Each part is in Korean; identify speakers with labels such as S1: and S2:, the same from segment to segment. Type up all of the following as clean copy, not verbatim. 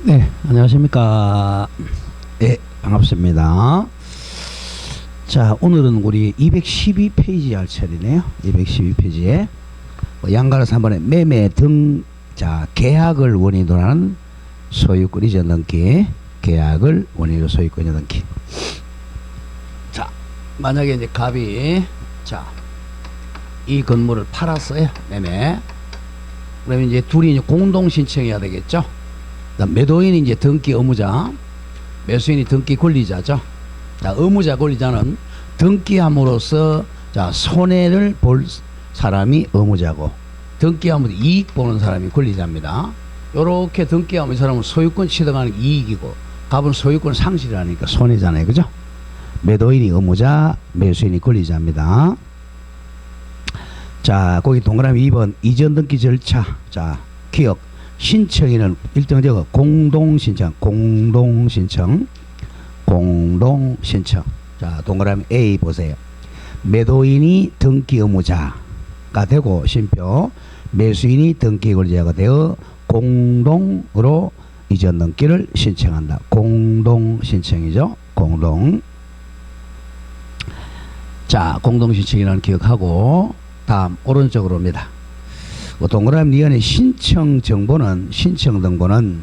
S1: 네, 안녕하십니까. 예, 반갑습니다. 자, 오늘은 우리 212페이지 할 차례네요. 212페이지에 양가로 3번에 매매 등, 자, 계약을 원인으로 하는 소유권 이전 등기, 계약을 원인으로 소유권 이전 등기. 자, 만약에 이제 갑이, 자, 이 건물을 팔았어요. 매매. 그러면 이제 둘이 공동 신청해야 되겠죠. 매도인이 이제 등기 의무자, 매수인이 등기 권리자죠. 자, 의무자 권리자는 등기함으로써 자, 손해를 볼 사람이 의무자고, 등기함으로써 이익 보는 사람이 권리자입니다. 요렇게 등기하면 이 사람은 소유권 취득하는 이익이고, 갑은 소유권 상실을 하니까 손해잖아요. 그죠? 매도인이 의무자, 매수인이 권리자입니다. 자, 거기 동그라미 2번 이전 등기 절차. 자, 기억. 신청인은 일정적으로 공동신청. 자, 동그라미 A 보세요. 매도인이 등기 의무자가 되고 신표, 매수인이 등기 권리자가 되어 공동으로 이전 등기를 신청한다. 공동 신청이죠. 공동. 자, 공동 신청이라는 기억하고 다음 오른쪽으로 옵니다. 동그라미 니은의 신청 정보는, 신청 등본은,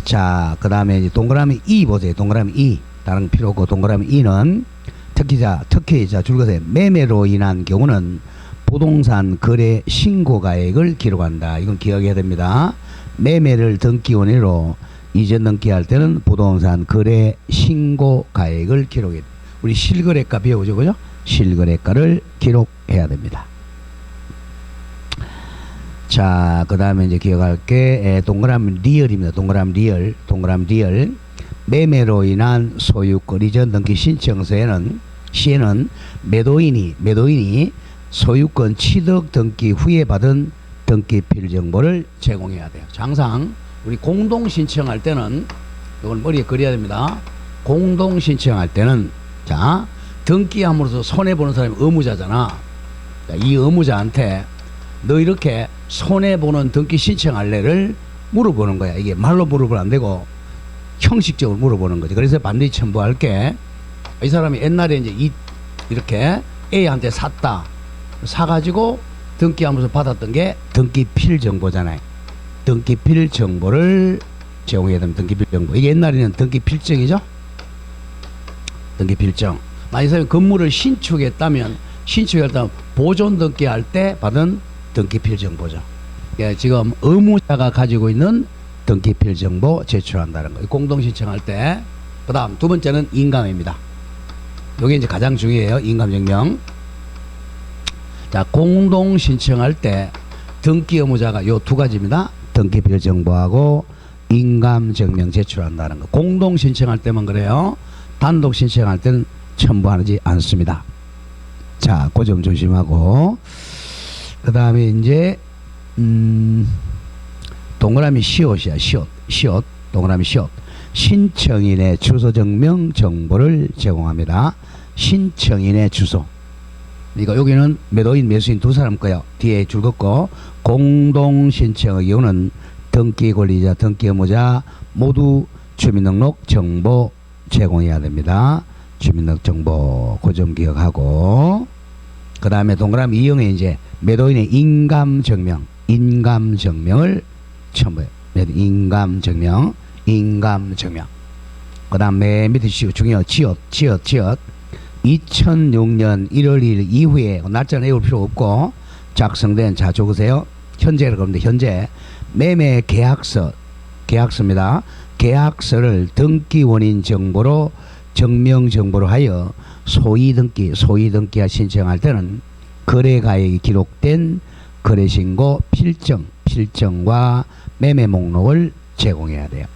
S1: 자, 그 다음에 동그라미 2 보세요. 동그라미 2. 다른 필요 없고, 동그라미 2는 특히 줄것에 매매로 인한 경우는 부동산 거래 신고가액을 기록한다. 이건 기억해야 됩니다. 매매를 등기 원인으로 이전 등기할 때는 부동산 거래 신고가액을 기록해. 우리 실거래가 배우죠, 그죠? 실거래가를 기록해야 됩니다. 자, 그 다음에 이제 기억할 게 동그라미 리얼입니다. 동그라미 리얼. 매매로 인한 소유권 이전 등기 신청서에는, 시에는 매도인이 소유권 취득 등기 후에 받은 등기필 정보를 제공해야 돼요. 항상 우리 공동 신청할 때는, 이건 머리에 그려야 됩니다. 공동 신청할 때는, 자, 등기함으로써 손해보는 사람이 의무자잖아. 자, 이 의무자한테 너 이렇게 손해보는 등기 신청할래를 물어보는 거야. 이게 말로 물어보면 안 되고 형식적으로 물어보는 거지. 그래서 반드시 첨부할 게, 이 사람이 옛날에 이제 이렇게 A한테 샀다. 사가지고 등기하면서 받았던 게 등기필 정보잖아요. 등기필 정보를 제공해야 되는 등기필 정보. 이게 옛날에는 등기필정이죠. 등기필정. 만약 사람이 건물을 신축했다면 보존 등기할 때 받은 등기필 정보죠. 예, 지금 의무자가 가지고 있는 등기필 정보 제출한다는 거예요. 공동 신청할 때. 그 다음 두 번째는 인감입니다. 이게 이제 가장 중요해요. 인감증명. 자, 공동 신청할 때 등기 의무자가 요 두 가지입니다. 등기필 정보하고 인감증명 제출한다는 거. 공동 신청할 때만 그래요. 단독 신청할 때는 첨부하지 않습니다. 자, 그 점 조심하고, 그 다음에 이제 동그라미 시옷이야. 시옷. 동그라미 시옷. 신청인의 주소 증명 정보를 제공합니다. 신청인의 주소. 그러니까 여기는 매도인, 매수인 두 사람 거예요. 뒤에 줄 긋고, 공동 신청의 경우는 등기 권리자, 등기 의무자 모두 주민등록 정보 제공해야 됩니다. 주민등록 정보, 그 점 기억하고, 그 다음에 동그라미 2형에 이제 매도인의 인감증명을 첨부해요. 인감증명. 그 다음 맨 밑에 중요해요. 지읒. 2006년 1월 1일 이후에, 날짜는 외울 필요 없고, 작성된, 자, 적으세요. 현재를 그러는데, 현재 매매 계약서입니다. 계약서를 등기 원인 정보로, 증명 정보로 하여 소위등기와 신청할 때는 거래가액이 기록된 거래신고 필정과 매매 목록을 제공해야 돼요.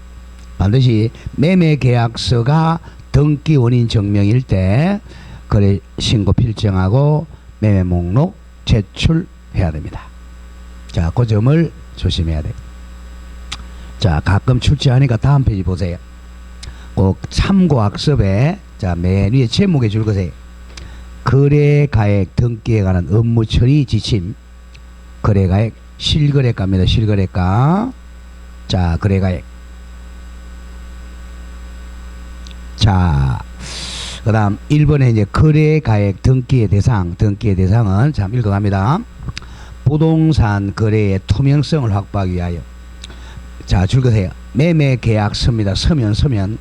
S1: 반드시 매매 계약서가 등기 원인 증명일 때 거래신고 필정하고 매매 목록 제출해야 됩니다. 자, 그 점을 조심해야 돼요. 자, 가끔 출제하니까 다음 페이지 보세요. 꼭 참고학습에, 자, 맨 위에 제목에 줄 것에 거래가액 등기에 관한 업무 처리 지침, 거래가액 실거래가입니다. 실거래가. 자, 거래가액. 자, 그 다음 1번에 이제 거래가액 등기의 대상. 등기의 대상은 참 읽어갑니다. 부동산 거래의 투명성을 확보하기 위하여. 자, 줄거세요. 매매계약서입니다. 서면.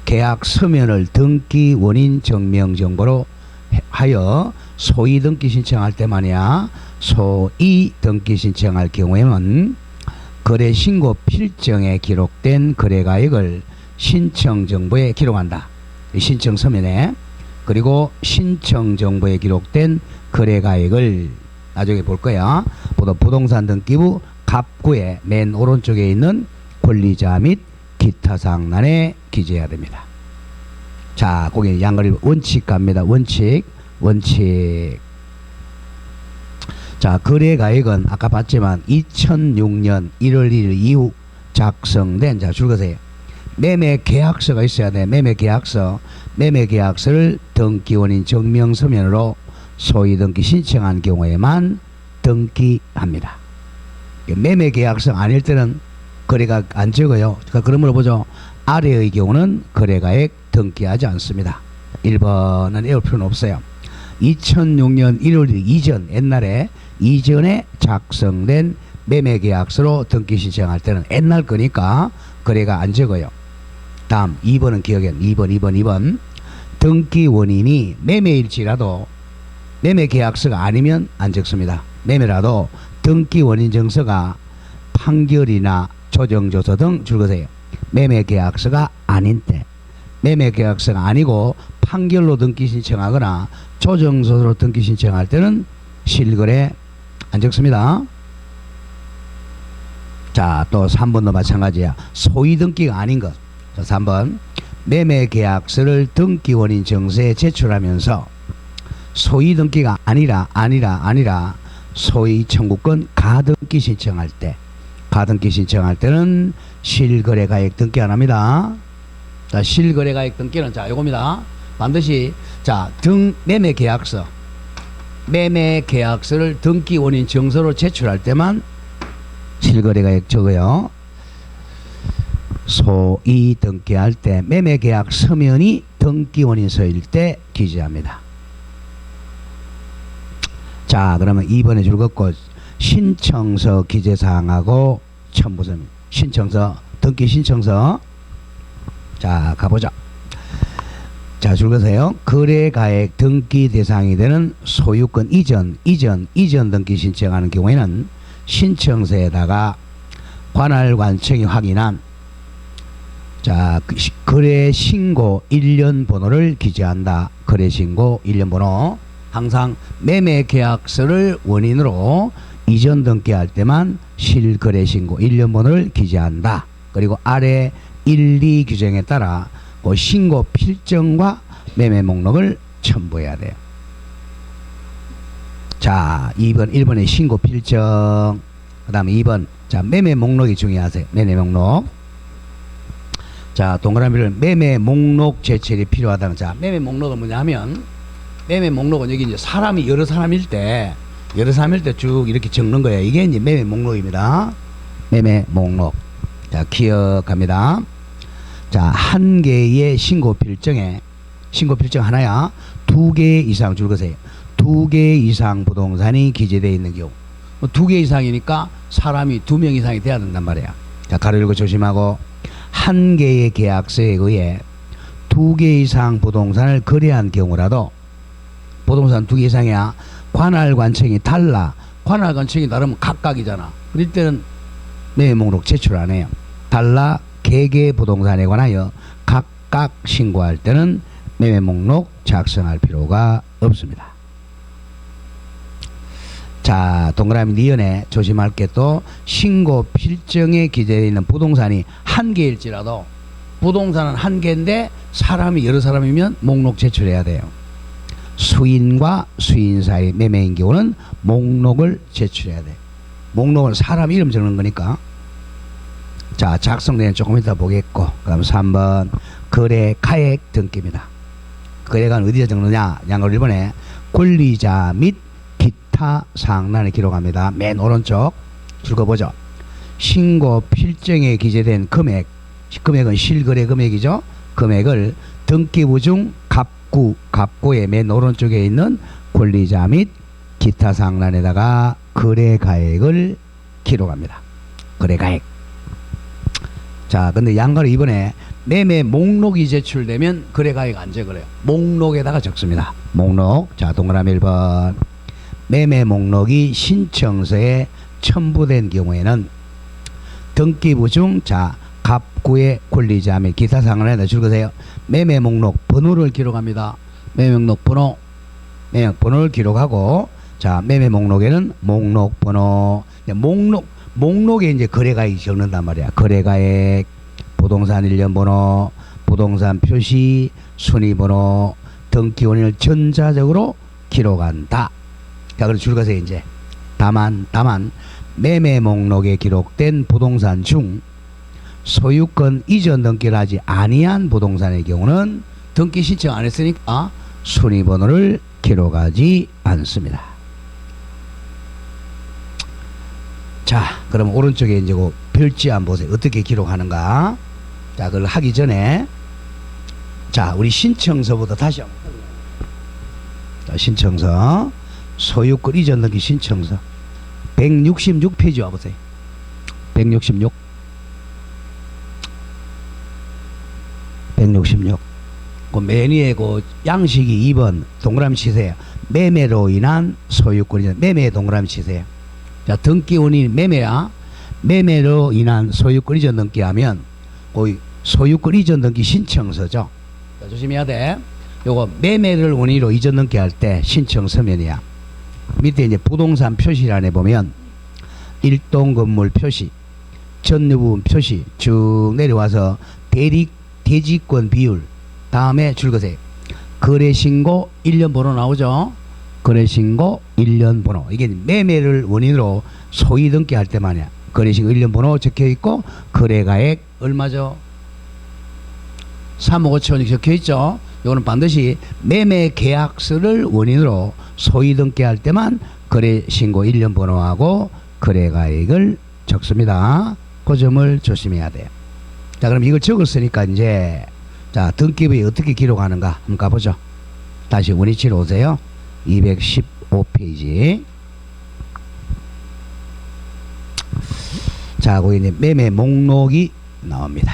S1: 계약 서면을 등기 원인 증명 정보로 하여 소위 등기 신청할 때만이야. 소위 등기 신청할 경우에는 거래 신고 필정에 기록된 거래가액을 신청 정보에 기록한다. 신청 서면에. 그리고 신청 정보에 기록된 거래가액을 나중에 볼 거야. 부동산 등기부 갑구의 맨 오른쪽에 있는 권리자 및 기타 사항란에 기재해야 됩니다. 자, 거기 양거리 원칙 갑니다. 원칙. 자, 거래가액은 아까 봤지만 2006년 1월 1일 이후 작성된, 자, 줄거세요. 매매계약서가 있어야 돼. 매매계약서를 등기원인 증명서면으로 소위 등기 신청한 경우에만 등기합니다. 매매계약서 아닐 때는 거래가 안 적어요. 그러므로 보죠. 아래의 경우는 거래가액 등기하지 않습니다. 1번은 외울 필요는 없어요. 2006년 1월 이전, 옛날에 이전에 작성된 매매계약서로 등기 신청할 때는 옛날 거니까 거래가 안 적어요. 다음 2번은 기억해. 2번. 등기 원인이 매매일지라도 매매계약서가 아니면 안 적습니다. 매매라도 등기 원인 증서가 판결이나 조정조서 등 줄거세요. 매매계약서가 아닌 때, 매매계약서가 아니고 판결로 등기 신청하거나 조정조서로 등기 신청할 때는 실거래 안 적습니다. 자, 또 3번도 마찬가지야. 소위 등기가 아닌 것. 자, 3번. 매매계약서를 등기원인 정서에 제출하면서 소위 등기가 아니라 소위 청구권 가등기 신청할 때는 실거래가액 등기 안 합니다. 자, 실거래가액 등기는 자, 요겁니다. 반드시 자, 매매계약서를 등기원인 정서로 제출할 때만 실거래가액 적어요. 소위 등기할 때 매매계약 서면이 등기원인서일 때 기재합니다. 자, 그러면 2번에 줄 긋고 신청서 기재사항하고 첨부서입니다. 신청서, 등기 신청서. 자, 가보자. 자, 줄 거세요. 거래가액 등기 대상이 되는 소유권 이전 등기 신청하는 경우에는 신청서에다가 관할관청이 확인한 자, 거래신고 1년 번호를 기재한다. 거래신고 1년 번호. 항상 매매계약서를 원인으로 이전 등기할 때만 실거래신고 1년 번호를 기재한다. 그리고 아래 1, 2 규정에 따라 그 신고 필정과 매매 목록을 첨부해야 돼요. 자, 1번에 신고 필정. 그 다음에 2번. 자, 매매 목록이 중요하세요. 매매 목록. 자, 동그라미를 매매 목록 제출이 필요하다는. 자, 매매 목록은 뭐냐 하면, 매매 목록은 여기 이제 사람이 여러 사람일 때 쭉 이렇게 적는 거예요. 이게 이제 매매 목록입니다. 매매 목록. 자, 기억합니다. 자, 한 개의 신고 필정 하나야. 2개 이상 줄 거세요. 2개 이상 부동산이 기재되어 있는 경우. 2개 이상이니까 사람이 2명 이상이 돼야 된단 말이야. 자, 가로 열고 조심하고. 한 개의 계약서에 의해 2개 이상 부동산을 거래한 경우라도 부동산 2개 이상이야. 관할관청이 달라. 관할관청이 다르면 각각이잖아. 그럴 때는 매매 목록 제출 안 해요. 달라 개개 부동산에 관하여 각각 신고할 때는 매매 목록 작성할 필요가 없습니다. 자, 동그라미 니은에 조심할 게 또 신고 필정에 기재되어 있는 부동산이 한 개일지라도 부동산은 한 개인데 사람이 여러 사람이면 목록 제출해야 돼요. 수인과 수인 사이 매매인 경우는 목록을 제출해야 돼. 목록은 사람 이름 적는 거니까. 자, 작성되는 조금 이따 보겠고. 그 다음 3번 거래가액 등기입니다. 거래가는 어디에 적느냐? 양걸 1번에 권리자 및 기타 사항란에 기록합니다. 맨 오른쪽 읽어보죠. 신고 필정에 기재된 금액은 실거래 금액이죠. 금액을 등기부 중 갑구의 맨 오른쪽에 있는 권리자 및 기타 사항란에다가 거래가액을 기록합니다. 거래가액. 자, 근데 양가로 이번에 매매 목록이 제출되면 거래가액 안 적어요. 목록에다가 적습니다. 목록. 자, 동그라미 1번. 매매 목록이 신청서에 첨부된 경우에는 등기부 중 갑구의 권리자 및 기타 사항란에다 적으세요. 매매 목록 번호를 기록합니다. 매매 목록 번호를 기록하고, 자, 매매 목록에는 목록 번호, 목록에 이제 거래가액 적는단 말이야. 거래가액, 부동산 일련 번호, 부동산 표시, 순위번호, 등기원인을 전자적으로 기록한다. 자, 그럼 줄거세요. 이제 다만 매매 목록에 기록된 부동산 중 소유권 이전 등기를 하지 아니한 부동산의 경우는 등기 신청 안 했으니까 순위번호를 기록하지 않습니다. 자, 그럼 오른쪽에 이제 그 별지 한번 보세요. 어떻게 기록하는가. 자, 그걸 하기 전에, 자, 우리 신청서부터 다시 한번. 자, 신청서. 소유권 이전 등기 신청서. 166페이지 와보세요. 166. 그 맨 위에 그 양식이 2번 동그라미 치세요. 매매로 인한 소유권 이전. 매매에 동그라미 치세요. 자, 등기원이 매매야. 매매로 인한 소유권 이전 등기하면 그 소유권 이전 등기 신청서죠. 자, 조심해야 돼. 요거 매매를 원인으로 이전 등기할 때 신청서면이야. 밑에 이제 부동산 표시란에 보면 일동 건물 표시, 전유부분 표시 쭉 내려와서 대지권 비율 다음에 줄거세요. 거래신고 1년 번호 나오죠. 거래신고 1년 번호. 이게 매매를 원인으로 소위 등기할 때만이야. 거래신고 1년 번호 적혀있고 거래가액 얼마죠? 3억 5천원이 적혀있죠. 이거는 반드시 매매 계약서를 원인으로 소위 등기할 때만 거래신고 1년 번호하고 거래가액을 적습니다. 그 점을 조심해야 돼요. 자, 그럼 이걸 적었으니까 이제 자, 등기부에 어떻게 기록하는가 한번 가보죠. 다시 원위치로 오세요. 215페이지. 자, 거기 이제 매매 목록이 나옵니다.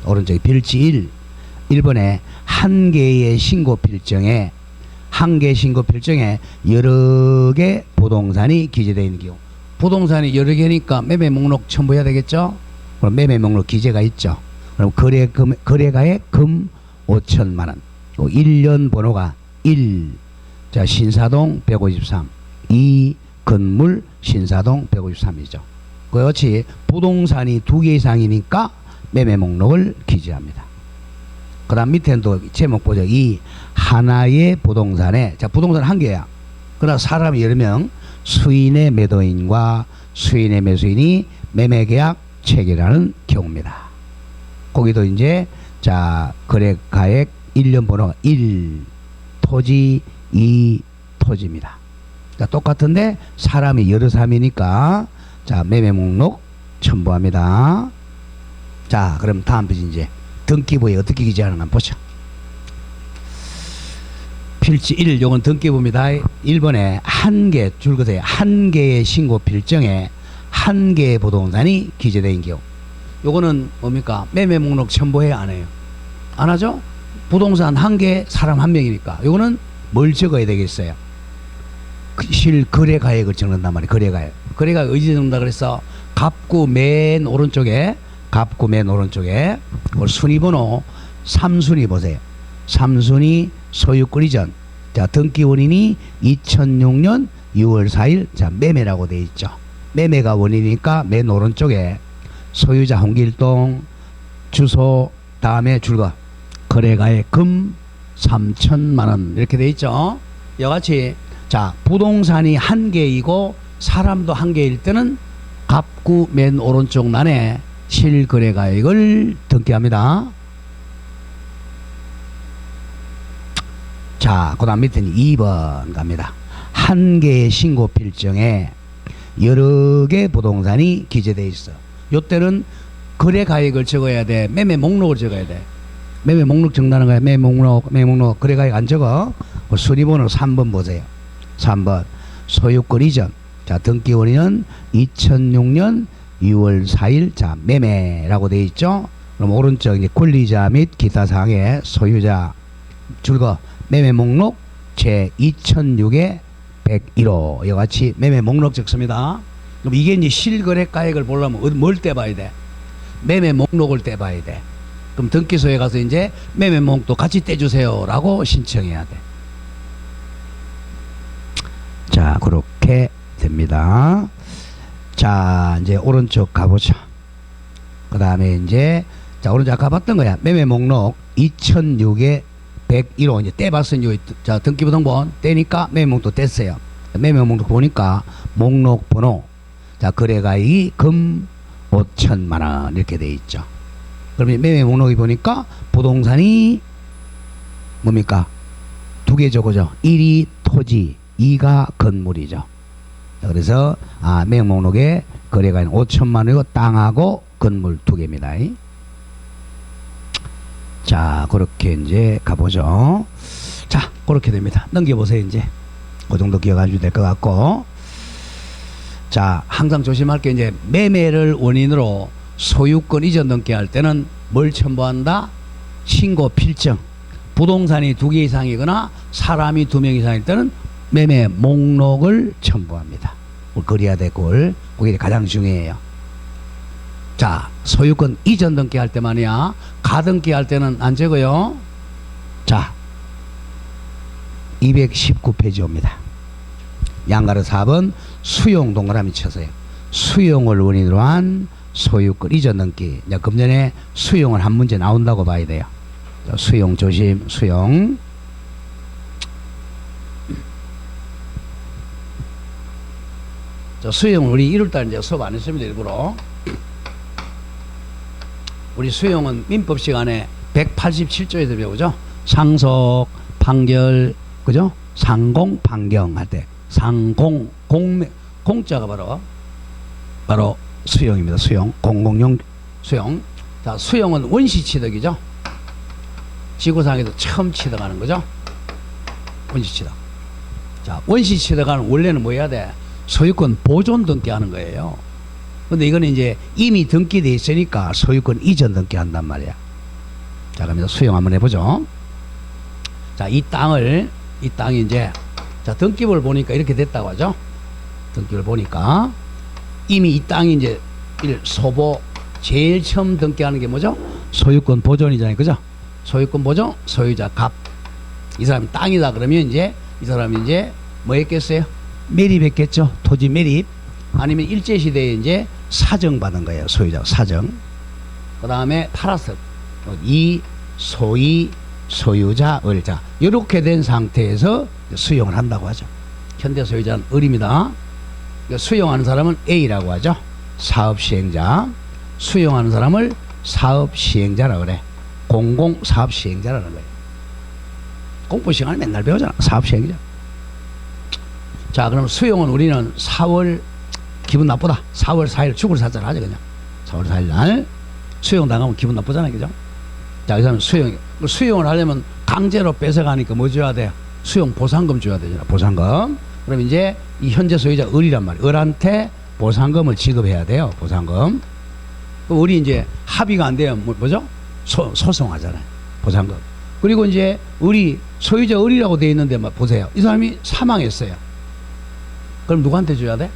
S1: 오른쪽에 필지 1. 1번에 한 개의 신고 필정에 여러 개 부동산이 기재되어 있는 경우. 부동산이 여러 개니까 매매 목록 첨부해야 되겠죠? 그럼 매매 목록 기재가 있죠. 그럼 거래가액 금 5천만 원. 1년 번호가 1. 자, 신사동 153. 2. 건물 신사동 153이죠. 그렇지. 부동산이 2개 이상이니까 매매 목록을 기재합니다. 그 다음 밑에는 또 제목 보죠. 이 하나의 부동산에, 자, 부동산 한 개야. 그러나 사람이 여러 명, 수인의 매도인과 수인의 매수인이 매매계약 체결하는 경우입니다. 거기도 이제, 자, 거래가액 1년 번호 1, 토지 2, 토지입니다. 자, 똑같은데 사람이 여러 사람이니까, 자, 매매 목록 첨부합니다. 자, 그럼 다음 페이지 이제 등기부에 어떻게 기재하는가 한번 보죠. 필지 1, 요건 등기부입니다. 1번에 한 개, 줄거세요. 한 개의 신고 필정에 한 개의 부동산이 기재된 경우. 요거는 뭡니까? 매매 목록 첨부해야 안 해요? 안 하죠? 부동산 한 개, 사람 한 명이니까. 요거는 뭘 적어야 되겠어요? 실거래가액을 적는단 말이에요. 거래가액. 거래가액 어디 적는다 그랬어? 갑구 맨 오른쪽에 순위번호 3순위 보세요. 3순위 소유권 이전. 자, 등기 원인이 2006년 6월 4일. 자, 매매라고 돼 있죠. 매매가 원인이니까 맨 오른쪽에 소유자 홍길동, 주소, 다음에 줄거 거래가액 금 3천만 원 이렇게 돼 있죠. 이같이 자, 부동산이 한 개이고 사람도 한 개일 때는 갑구 맨 오른쪽 난에 실거래가액을 등기합니다. 자, 그 다음 밑에는 2번 갑니다. 한 개의 신고 필정에 여러 개 부동산이 기재되어 있어. 요때는 거래 가액을 적어야 돼. 매매 목록을 적어야 돼. 매매 목록 적는다는 거야. 매매 목록 거래 가액 안 적어. 수리번호 3번 보세요. 3번 소유권 이전. 자, 등기원인은 2006년 6월 4일. 자, 매매라고 되어 있죠. 그럼 오른쪽 이제 권리자 및 기타 사항의 소유자 줄거 매매 목록 제 2006의 101호 이와 같이 매매 목록 적습니다. 그럼 이게 이제 실거래 가액을 보려면 뭘 떼봐야 돼? 매매 목록을 떼봐야 돼. 그럼 등기소에 가서 이제 매매 목록도 같이 떼주세요라고 신청해야 돼. 자, 그렇게 됩니다. 자, 이제 오른쪽 가보죠. 그 다음에 이제 자, 오른쪽 아까 봤던 거야. 매매 목록 2006의 101호 이제 떼봤으니 자, 등기부등본 떼니까 매매 목록도 뗐어요. 매매 목록 보니까 목록 번호 자, 거래가액이 금 5천만 원 이렇게 돼 있죠. 그러면 매매 목록이 보니까 부동산이 뭡니까? 두 개 적어죠. 1이 토지, 2가 건물이죠. 자, 그래서 매매 목록에 거래가액 5천만 원이고 땅하고 건물 두 개입니다. 자, 그렇게 이제 가보죠. 자, 그렇게 됩니다. 넘겨보세요. 이제 그 정도 기억하셔도 될 것 같고, 자, 항상 조심할 게 이제 매매를 원인으로 소유권 이전 등기할 때는 뭘 첨부한다? 신고 필증. 부동산이 2개 이상이거나 사람이 2명 이상일 때는 매매 목록을 첨부합니다. 그래야 될 걸. 그게 가장 중요해요. 자, 소유권 이전 등기할 때만이야. 가등기할 때는 안 적어요. 자, 219페이지 옵니다. 양가로 4번 수용 동그라미 쳐서요. 수용을 원인으로 한 소유권 이전 등기. 이제 금년에 수용을 한 문제 나온다고 봐야 돼요. 자, 수용 조심. 수용. 자, 수용은 우리 1월달 이제 수업 안 했습니다. 일부러. 우리 수용은 민법 시간에 187조에서 배우죠. 상속, 판결, 그죠? 상공, 판경 할 때 상공, 공자가 바로 수용입니다. 수용, 공공용 수용. 자, 수용은 원시 취득이죠. 지구상에서 처음 취득하는 거죠. 원시 취득. 자, 원시 취득하는 원래는 뭐 해야 돼? 소유권 보존 등기하는 거예요. 근데 이거는 이제 이미 등기돼 있으니까 소유권 이전 등기한단 말이야. 자, 그럼 수용 한번 해보죠. 자, 이 땅이 이제 자, 등기부를 보니까 이렇게 됐다고 하죠. 등기부를 보니까 이미 이 땅이 이제 소보 제일 처음 등기하는 게 뭐죠? 소유권 보존이잖아요, 그죠? 소유권 보존, 소유자 갑. 이 사람이 땅이다 그러면 이제 이 사람이 이제 뭐 했겠어요? 매립했겠죠. 토지 매립. 아니면 일제시대에 이제 사정받은 거예요. 소유자 사정. 그 다음에 팔았어. 이 소위 소유자 을자. 이렇게 된 상태에서 수용을 한다고 하죠. 현대 소유자는 을입니다. 수용하는 사람은 A라고 하죠. 사업시행자. 수용하는 사람을 사업시행자라고 그래. 공공사업시행자라는 거예요. 공부 시간에 맨날 배우잖아. 사업시행자. 자, 그럼 수용은 우리는 4월 기분 나쁘다. 4월 4일 죽을 사자를 하죠, 그냥. 4월 4일 날 수용 당하면 기분 나쁘잖아요, 그죠? 자, 그 사람 수용을 하려면 강제로 뺏어가니까 뭐 줘야 돼요? 수용 보상금 줘야 되잖아, 보상금. 그럼 이제 이 현재 소유자 을이란 말이에요. 을한테 보상금을 지급해야 돼요, 보상금. 우리 이제 합의가 안 되면 뭐죠? 소송하잖아요, 보상금. 그리고 이제 을이 소유자 을이라고 돼 있는데 보세요. 이 사람이 사망했어요. 그럼 누구한테 줘야 돼?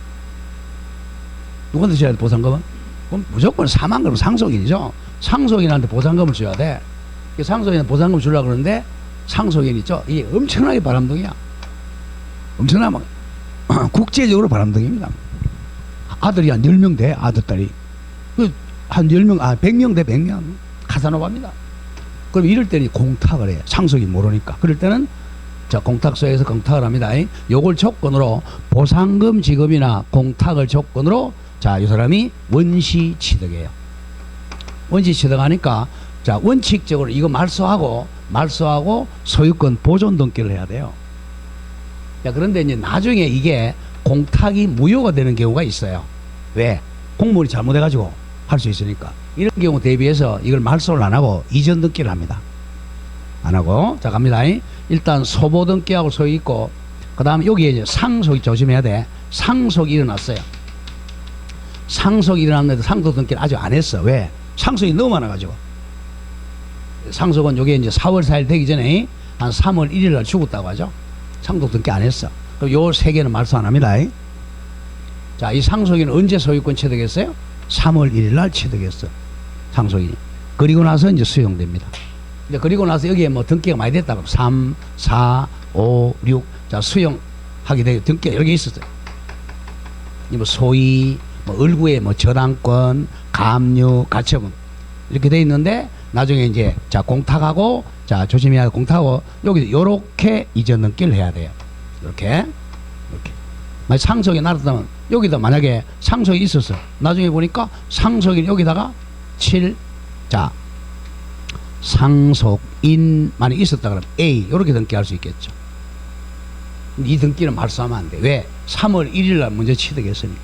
S1: 누구한테 줘야 돼, 보상금은? 그럼 무조건 사망, 그럼 상속인이죠. 상속인한테 보상금을 줘야 돼. 상속인한테 보상금을 주려고 그러는데 상속인 있죠. 이게 엄청나게 바람둥이야. 엄청나게 막 국제적으로 바람둥이입니다. 아들이 한 10명 돼, 아들, 딸이. 한 10명, 100명 돼, 100명. 카사노바입니다. 그럼 이럴 때는 공탁을 해. 상속인 모르니까. 그럴 때는 자, 공탁소에서 공탁을 합니다. 요걸 조건으로 보상금 지급이나 공탁을 조건으로 자, 이 사람이 원시 취득해요. 원시 취득하니까 자, 원칙적으로 이거 말소하고 소유권 보존 등기를 해야 돼요. 자, 그런데 이제 나중에 이게 공탁이 무효가 되는 경우가 있어요. 왜? 공무원이 잘못해가지고 할 수 있으니까. 이런 경우 대비해서 이걸 말소를 안 하고 이전 등기를 합니다. 안 하고. 자, 갑니다. 일단 소보 등기하고 소유 있고, 그 다음에 여기에 이제 상속이 조심해야 돼. 상속이 일어났어요. 상속이 일어났는데 상속 등기를 아직 안 했어. 왜? 상속이 너무 많아가지고. 상속은 요게 이제 4월 4일 되기 전에 한 3월 1일 날 죽었다고 하죠. 상속 등기 안 했어. 그럼 요 세 개는 말소 안 합니다. 자, 이 상속인은 언제 소유권 취득했어요? 3월 1일 날 취득했어. 상속인이. 그리고 나서 이제 수용됩니다. 이제 그리고 나서 여기에 뭐 등기가 많이 됐다. 그럼 3, 4, 5, 6. 자, 수용하게 되고 등기가 여기 있었어요. 뭐 소위, 뭐 을구에 뭐 저당권, 감유, 가처분. 이렇게 돼 있는데 나중에 이제 자, 공탁하고 자, 조심해야 돼. 공탁하고 여기 요렇게 이전 등기를 해야 돼요. 이렇게. 만약 상속이 날았다면 여기다 만약에 상속이 있었어. 나중에 보니까 상속이 여기다가 7. 자, 상속인 만약 있었다 그러면 A 이렇게 등기할 수 있겠죠. 이 등기는 말소하면 안 돼. 왜? 3월 1일 날 먼저 취득했으니까.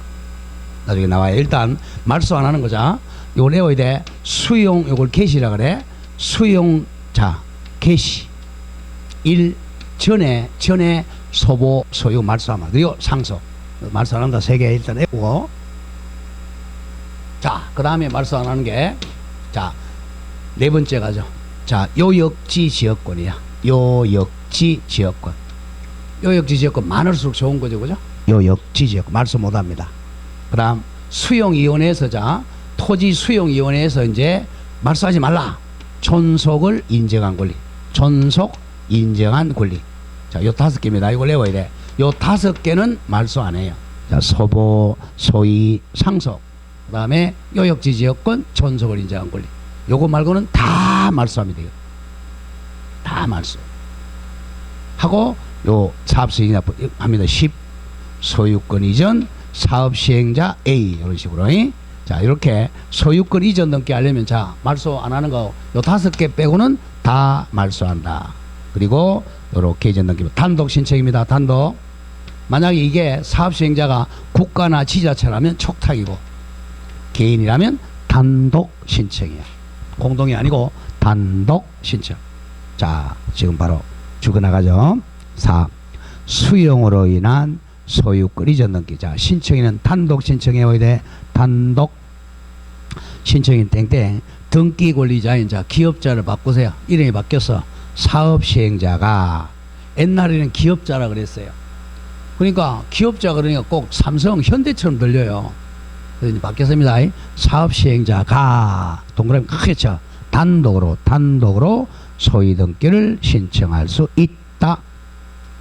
S1: 나중에 나와요. 일단 말소 안 하는 거자. 이걸 외워야 돼. 수용, 이걸 개시라 그래. 수용, 자, 개시. 전에 소보, 소유, 말소하면. 그리고 상속. 말소 안 한다. 3개 일단 외우고. 자, 그 다음에 말소 안 하는 게, 자, 4번째 가죠. 자, 요역지 지역권이야. 요역지 지역권. 요역지 지역권 많을수록 좋은 거죠. 그죠? 요역지 지역권. 말소 못 합니다. 그 다음, 수용위원회에서 자, 토지 수용위원회에서 이제 말소하지 말라. 존속을 인정한 권리. 존속 인정한 권리. 자, 요 5개입니다. 이걸 외워야 돼. 요 5개는 말소 안 해요. 자, 소보, 소위, 상속. 그 다음에 요역지 지역권, 존속을 인정한 권리. 요거 말고는 다 말소합니다. 다 말소. 하고, 요 사업수익이나 합니다. 10. 소유권 이전, 사업시행자 A. 이런 식으로. 자, 이렇게 소유권 이전 등기 하려면 자, 말소 안 하는 거, 요 5개 빼고는 다 말소한다. 그리고 요렇게 이전 등기. 단독 신청입니다. 단독. 만약에 이게 사업시행자가 국가나 지자체라면 촉탁이고, 개인이라면 단독 신청이야. 공동이 아니고 단독 신청. 자, 지금 바로 죽어나가죠. 4. 수용으로 인한 소유권 이전 등기. 자, 신청인은 단독 신청해야 돼. 단독 신청인 땡땡. 등기 권리자인 자, 기업자를 바꾸세요. 이름이 바뀌었어. 사업시행자가 옛날에는 기업자라 그랬어요. 그러니까 기업자 그러니까 꼭 삼성, 현대처럼 들려요. 그래서 바뀌었습니다. 사업시행자가 동그라미 크게 쳐. 단독으로 소유 등기를 신청할 수 있다.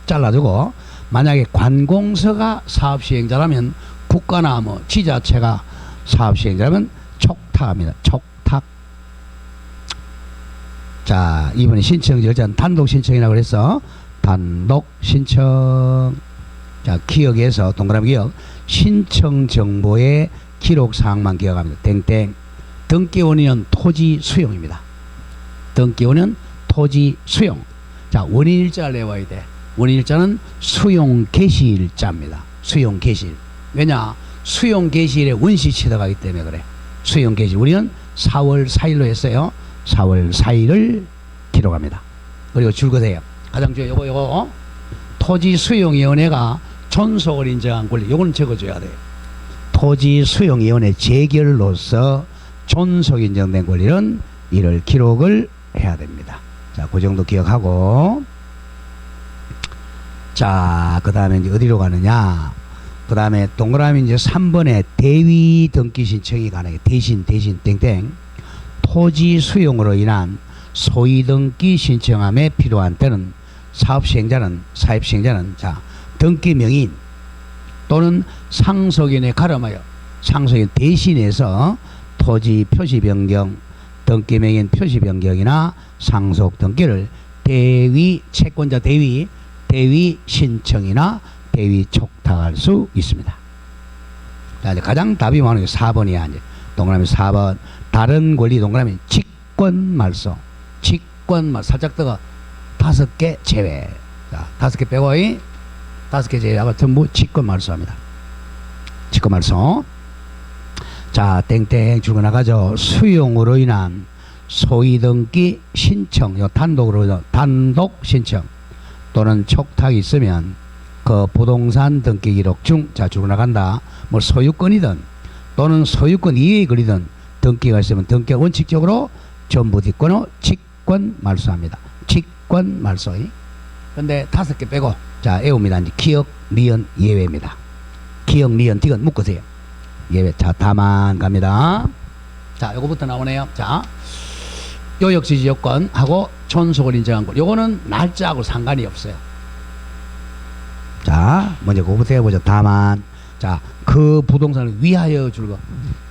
S1: 잘라주고, 만약에 관공서가 사업시행자라면, 국가나 뭐 지자체가 사업시행자라면 촉탁합니다. 촉탁. 자, 이번에 신청 절차는 단독 신청이라고 그래서 단독 신청. 자, 기억에서 동그라미 기억. 신청 정보의 기록 사항만 기억합니다. 땡땡. 등기원인은 토지 수용입니다. 등기원은 토지 수용. 자, 원인일자를 내와야 돼. 원인일자는 수용 개시일자입니다. 수용 개시일. 왜냐? 수용 개시일에 원시 취득하기 때문에 그래. 수용 개시일. 우리는 4월 4일로 했어요. 4월 4일을 기록합니다. 그리고 줄거세요. 가장 중요한 요거. 토지 수용위원회가 존속을 인정한 권리. 요거는 적어줘야 돼요. 토지 수용위원회 재결로서 존속 인정된 권리는 이를 기록을 해야 됩니다. 자, 그 정도 기억하고. 자, 그 다음에 이제 어디로 가느냐. 그 다음에 동그라미 이제 3번에 대위 등기 신청이 가능해. 대신, 땡땡. 토지 수용으로 인한 소위 등기 신청함에 필요한 때는 사업시행자는 자, 등기 명인 또는 상속인에 가름하여 상속인 대신해서 토지 표시 변경, 등기 명인 표시 변경이나 상속 등기를 대위, 채권자 대위 신청이나 대위 촉탁할 수 있습니다. 자, 이제 가장 답이 많은 게 4번이야. 이제 동그라미 4번. 다른 권리 동그라미 직권 말소. 직권 말 살짝 더가 5개 제외. 자, 5개 빼고 다섯 개 제외하고 전부 직권 말소합니다. 직권 말소. 자, 땡땡 줄거 나가죠. 수용으로 인한 소위등기 신청, 요 단독으로 단독 신청 또는 촉탁이 있으면 그 부동산 등기 기록 중, 자, 줄거 나간다. 뭐 소유권이든 또는 소유권 이외의 거리든 등기가 있으면 등기 원칙적으로 전부 뒷권으로 직권 말소합니다. 직권 말소. 근데 다섯 개 빼고, 자, 애웁니다. 이제 기억, 니은, 예외입니다. 기억, 니은, 디귿 묶으세요. 예외. 자, 다만 갑니다. 자, 요거부터 나오네요. 자, 요역지지 요건하고 존속을 인정한 것. 요거는 날짜하고 상관이 없어요. 자, 먼저 그거부터 해보죠. 다만. 자, 그 부동산을 위하여 줄거.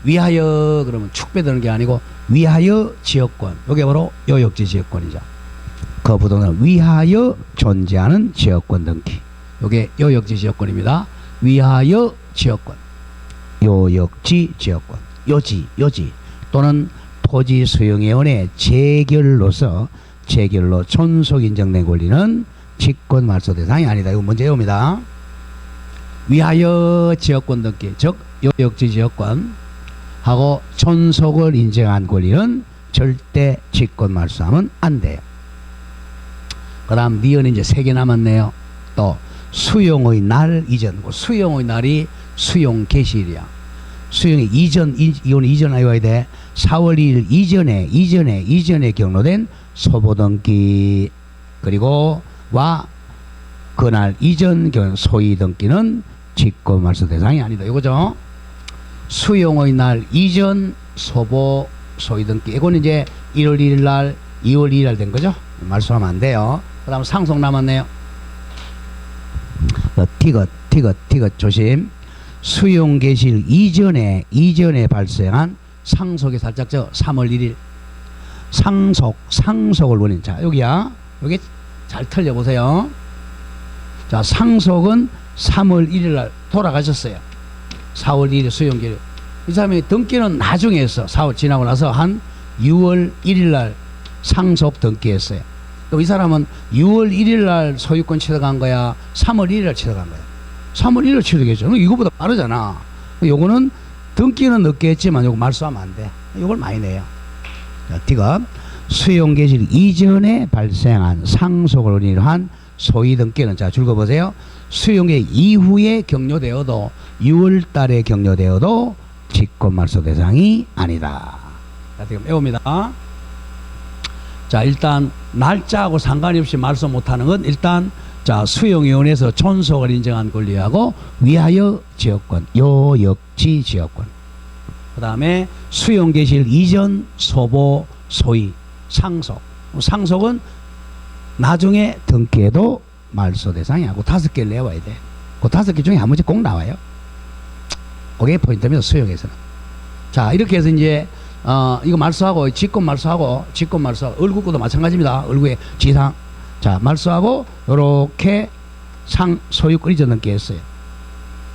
S1: 위하여 그러면 축배되는 게 아니고 위하여 지역권. 요게 바로 요역지 지역권이죠. 그 부동산을 위하여 존재하는 지역권 등기. 요게 요역지 지역권입니다. 위하여 지역권. 요역지 지역권. 요지 또는 토지 수용위원회 재결로서 재결로 존속 인정된 권리는 직권 말소 대상이 아니다. 이거 문제 옵니다. 위하여 지역권 등기, 즉 요역지 지역권 하고 존속을 인정한 권리는 절대 직권 말소하면 안 돼요. 그 다음 니은 이제 3개 남았네요. 또 수용의 날 이전. 수용의 날이 수용 개시일이야. 수용의 이전, 이건 이전 아이와야 돼. 4월 2일 이전에 경로된 소보등기 그리고 와 그날 이전 소위등기는 직권 말소 대상이 아니다. 이거죠. 수용의 날 이전 소보 소위등기. 이거는 이제 1월 1일 날 2월 2일 날 된 거죠. 말소하면 안 돼요. 그 다음 상속 남았네요. 티귿 조심. 수용 개시일 이전에 발생한 상속이 살짝 3월 1일 상속을 원인. 자, 여기야. 여기 잘 틀려보세요. 자, 상속은 3월 1일 날 돌아가셨어요. 4월 2일 수용 개시. 이 사람이 등기는 나중에 했어. 4월 지나고 나서 한 6월 1일 날 상속 등기했어요. 또 이 사람은 6월 1일 날 소유권 취득한 거야? 3월 1일 날 취득한 거야? 3월 1일 취득했죠. 이거보다 빠르잖아. 요거는 등기는 늦게 했지만 요거 말소하면 안 돼. 요걸 많이 내요. 자, 티가 수용 개시일 이전에 발생한 상속을 원인으로 한 소위 등기는, 자, 줄거보세요. 수용 개시 이후에 격려되어도 6월 달에 격려되어도 직권 말소 대상이 아니다. 자, 지금 외웁니다. 자, 일단 날짜하고 상관이 없이 말소 못하는 건 일단, 자, 수용위원회에서 존속을 인정한 권리하고 위하여 지역권, 요역지 지역권. 그 다음에 수용 개시일 이전 소보 소위 상속. 상속은 나중에 등기해도 말소 대상이 하고 5개를 내와야 돼. 그 5개 중에 한 문제 꼭 나와요. 그게 포인트입니다. 수용에서는. 자, 이렇게 해서 이제 이거 말소하고 직권 말소하고 얼굴구도 마찬가지입니다. 얼굴에 지상. 자, 말소하고 요렇게 소유권 이전 등기 했어요.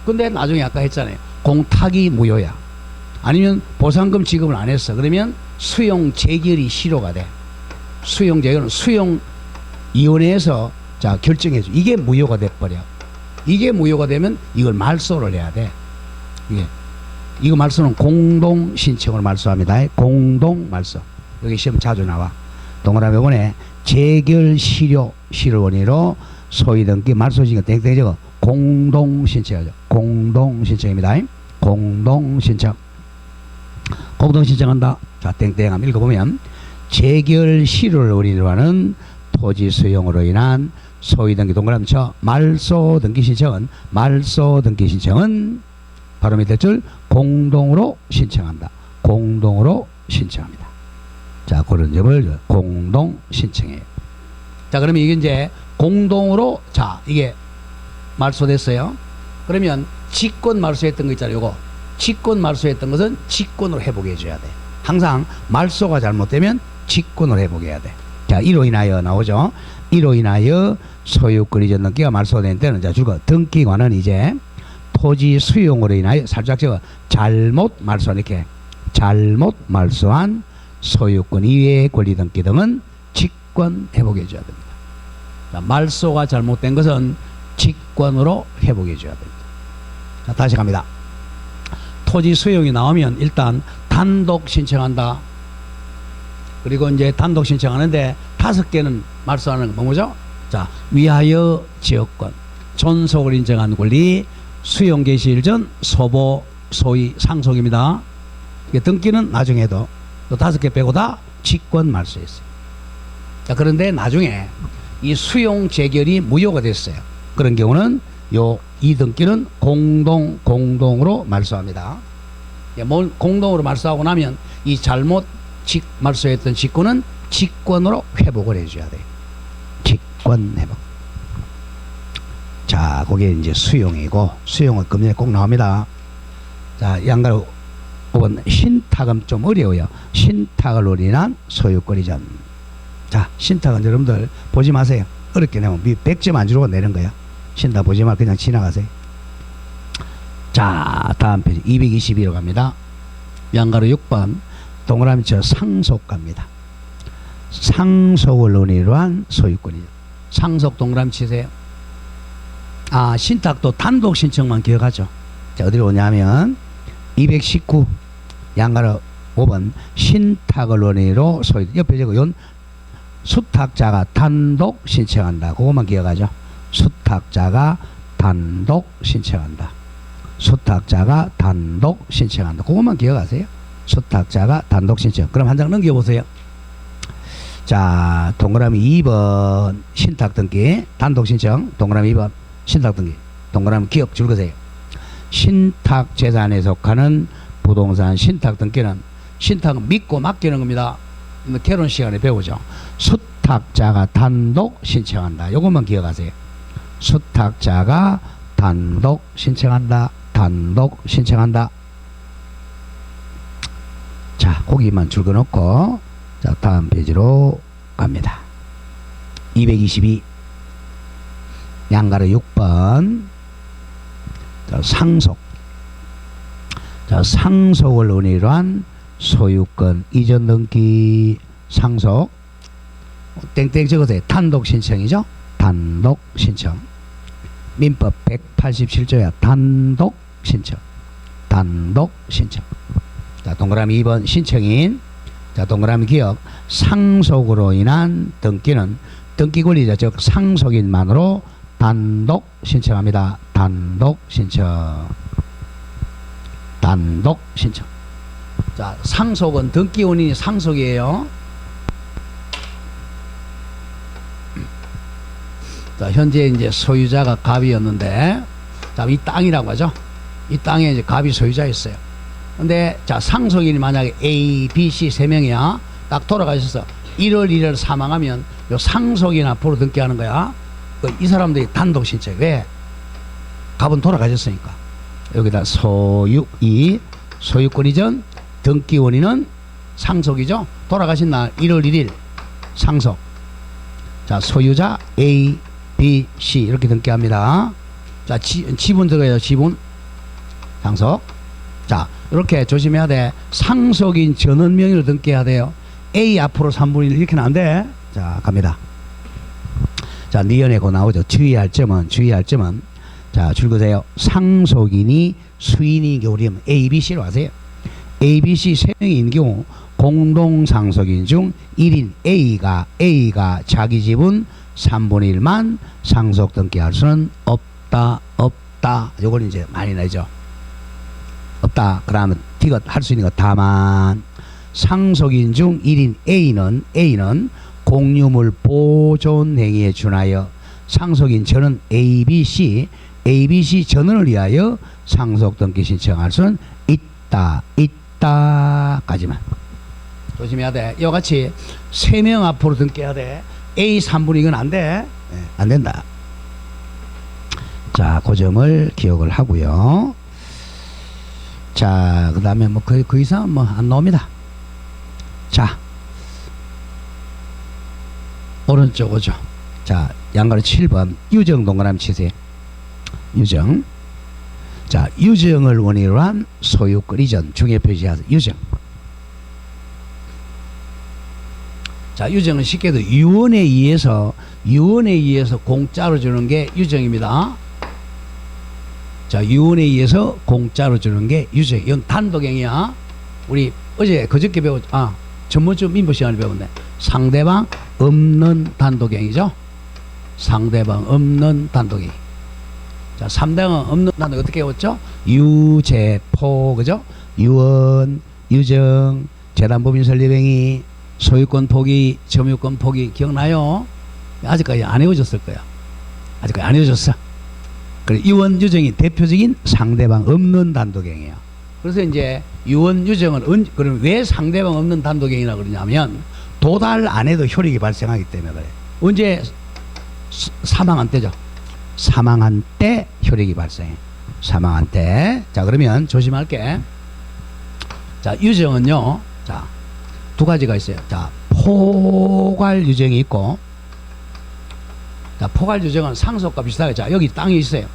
S1: 근데 나중에 아까 했잖아요. 공탁이 무효야. 아니면 보상금 지급을 안 했어. 그러면 수용 재결이 실효가 돼. 수용 재결은 수용위원회에서 자, 결정해줘. 이게 무효가 돼버려. 이게 무효가 되면 이걸 말소를 해야 돼. 이거 말소는 공동 신청으로 말소합니다. 공동 말소. 여기 시험 자주 나와. 동그라미 번에 재결 실효 원인으로 소위 등기 말소지가 땡땡 적어 공동 신청하죠. 공동 신청입니다. 공동 신청. 공동 신청한다. 자, 땡땡 한번 읽어보면 재결 실효를 원인으로 하는 토지 수용으로 인한 소위 등기 동그라미 쳐 말소 등기 신청은 바로 밑에 줄 공동으로 신청한다. 공동으로 신청합니다. 자, 그런 점을 공동 신청해요. 자, 그러면 이게 이제 공동으로, 자, 이게 말소됐어요. 그러면 직권 말소했던 거 있잖아요. 요거 직권 말소했던 것은 직권으로 회복해 줘야 돼. 항상 말소가 잘못되면 직권으로 회복해야 돼. 자, 이로 인하여 나오죠. 이로 인하여 소유권 이전 등기가 말소된 때는, 자, 줄거 등기관은 이제 토지 수용으로 인하여 살짝 적어 잘못 말소, 이렇게 잘못 말소한 소유권 이외의 권리 등기 등은 직권 회복해 줘야 됩니다. 자, 말소가 잘못된 것은 직권 직권으로 회복해 줘야 됩니다. 자, 다시 갑니다. 토지 수용이 나오면 일단 단독 신청한다. 그리고 이제 단독 신청하는데 5개는 말소하는 건 뭐죠? 자, 위하여 지역권, 존속을 인정한 권리, 수용 개시일 전 소보, 소위 상속입니다. 이게 등기는 나중에 해도 또 5개 빼고 다 직권 말소했어요. 자, 그런데 나중에 이 수용 재결이 무효가 됐어요. 그런 경우는 이 등기는 공동으로 말소합니다. 공동으로 말소하고 나면 이 잘못 말소했던 직권은 직권으로 회복을 해줘야 돼요. 직권 회복. 자, 그게 이제 수용이고, 수용은 금년에 꼭 나옵니다. 자, 양가로 5번 신탁은 좀 어려워요. 신탁을 올인한 소유권 이전. 자, 신탁은 여러분들 보지 마세요. 어렵게 내면 100점 안 주고 내는 거야. 신탁 보지 말고 그냥 지나가세요. 자, 다음 페이지 222로 갑니다. 양가로 6번 동그라미쳐 상속 갑니다. 상속을 논의로 한 소유권이죠. 상속 동그라미 치세요. 아, 신탁도 단독 신청만 기억하죠. 자, 어디로 오냐면 219 양가로 5번 신탁을 논의로 소유. 옆에 적어 yon 수탁자가 단독 신청한다. 그것만 기억하죠. 수탁자가 단독 신청한다. 수탁자가 단독 신청한다. 그것만 기억하세요. 수탁자가 단독 신청. 그럼 한 장 넘겨보세요. 자, 동그라미 2번 신탁 등기 단독 신청. 동그라미 2번 신탁 등기. 동그라미 기억 줄거세요. 신탁 재산에 속하는 부동산 신탁 등기는 신탁은 믿고 맡기는 겁니다. 개론 시간에 배우죠. 수탁자가 단독 신청한다. 요것만 기억하세요. 수탁자가 단독 신청한다. 단독 신청한다. 자, 거기만 줄거놓고 자, 다음 페이지로 갑니다. 222 양가로 6번 자, 상속. 자, 상속을 논의로 한 소유권 이전 등기 상속 땡땡 적으세요. 단독 신청이죠. 단독 신청. 민법 187조야. 단독 신청. 단독 신청. 자, 동그라미 2번 신청인. 자, 동그라미 기억. 상속으로 인한 등기는 등기 권리자 즉 상속인만으로 단독 신청합니다. 단독 신청. 단독 신청. 자, 상속은 등기 원인이 상속이에요. 자, 현재 이제 소유자가 갑이었는데, 자, 이 땅이라고 하죠. 이 땅에 이제 갑이 소유자였어요. 근데, 자, 상속인이 만약에 A, B, C 3명이야. 딱 돌아가셔서 1월 1일 사망하면 요 상속인 앞으로 등기하는 거야. 이 사람들이 단독 신청. 왜? 갑은 돌아가셨으니까. 여기다 소유권 이전 등기 원인은 상속이죠. 돌아가신 날 1월 1일 상속. 자, 소유자 A, B, C 이렇게 등기합니다. 자, 지분 들어가요. 지분 상속. 자, 이렇게 조심해야 돼. 상속인 전원 명의로 등기해야 돼요. A 앞으로 3분의 1 이렇게는 안 돼. 자, 갑니다. 자, 니은에 고 나오죠. 주의할 점은 자, 줄거세요. 상속인이 수인인 경우 우리는 A, B, C로 하세요. A, B, C 3명인 경우 공동상속인 중 1인 A가 자기 지분 3분의 1만 상속 등기할 수는 없다. 요걸 이제 많이 나죠. 없다. 그러면 디귿 할 수 있는 거 다만 상속인 중 1인 A는 공유물 보존 행위에 준하여 상속인 저는 ABC 전원을 위하여 상속 등기 신청할 수는 있다까지만 조심해야 돼. 이와 같이 3명 앞으로 등기해야 돼. A 3분의 이건 안 돼. 네, 안 된다. 자, 그 점을 기억을 하고요. 자, 그 다음에 뭐 그 이상은 뭐 안 나옵니다. 자, 오른쪽 오죠. 자, 양가로 7번 유정 동그라미 치세요. 유정. 자, 유정을 원인으로 한 소유권 이전 중에 표시하세요. 유정. 자, 유정은 쉽게도 유언에 의해서 공짜로 주는 게 유정입니다. 자, 유언에 의해서 공짜로 주는 게 유죄. 이건 단독행위야. 우리 어제 그저께 전번주 민법 시간에 배웠네. 상대방 없는 단독행위죠. 상대방 없는 단독행위. 자, 상대방 없는 단독 어떻게 외웠죠? 유죄포, 그죠? 유언, 유정, 재단법인 설립행위, 소유권 포기, 점유권 포기 기억나요? 아직까지 안 외워졌을 거야. 아직까지 안 외워졌어. 그래, 유언, 유정이 대표적인 상대방 없는 단독행위야. 그래서 이제 유언, 유정은 그럼 왜 상대방 없는 단독행위라 그러냐면 도달 안 해도 효력이 발생하기 때문에 그래. 언제 사망한 때죠. 사망한 때 효력이 발생해. 사망한 때. 자, 그러면 조심할게. 자, 유정은요. 자, 두 가지가 있어요. 자, 포괄 유정이 있고, 자, 포괄 유정은 상속과 비슷하게, 자, 여기 땅이 있어요.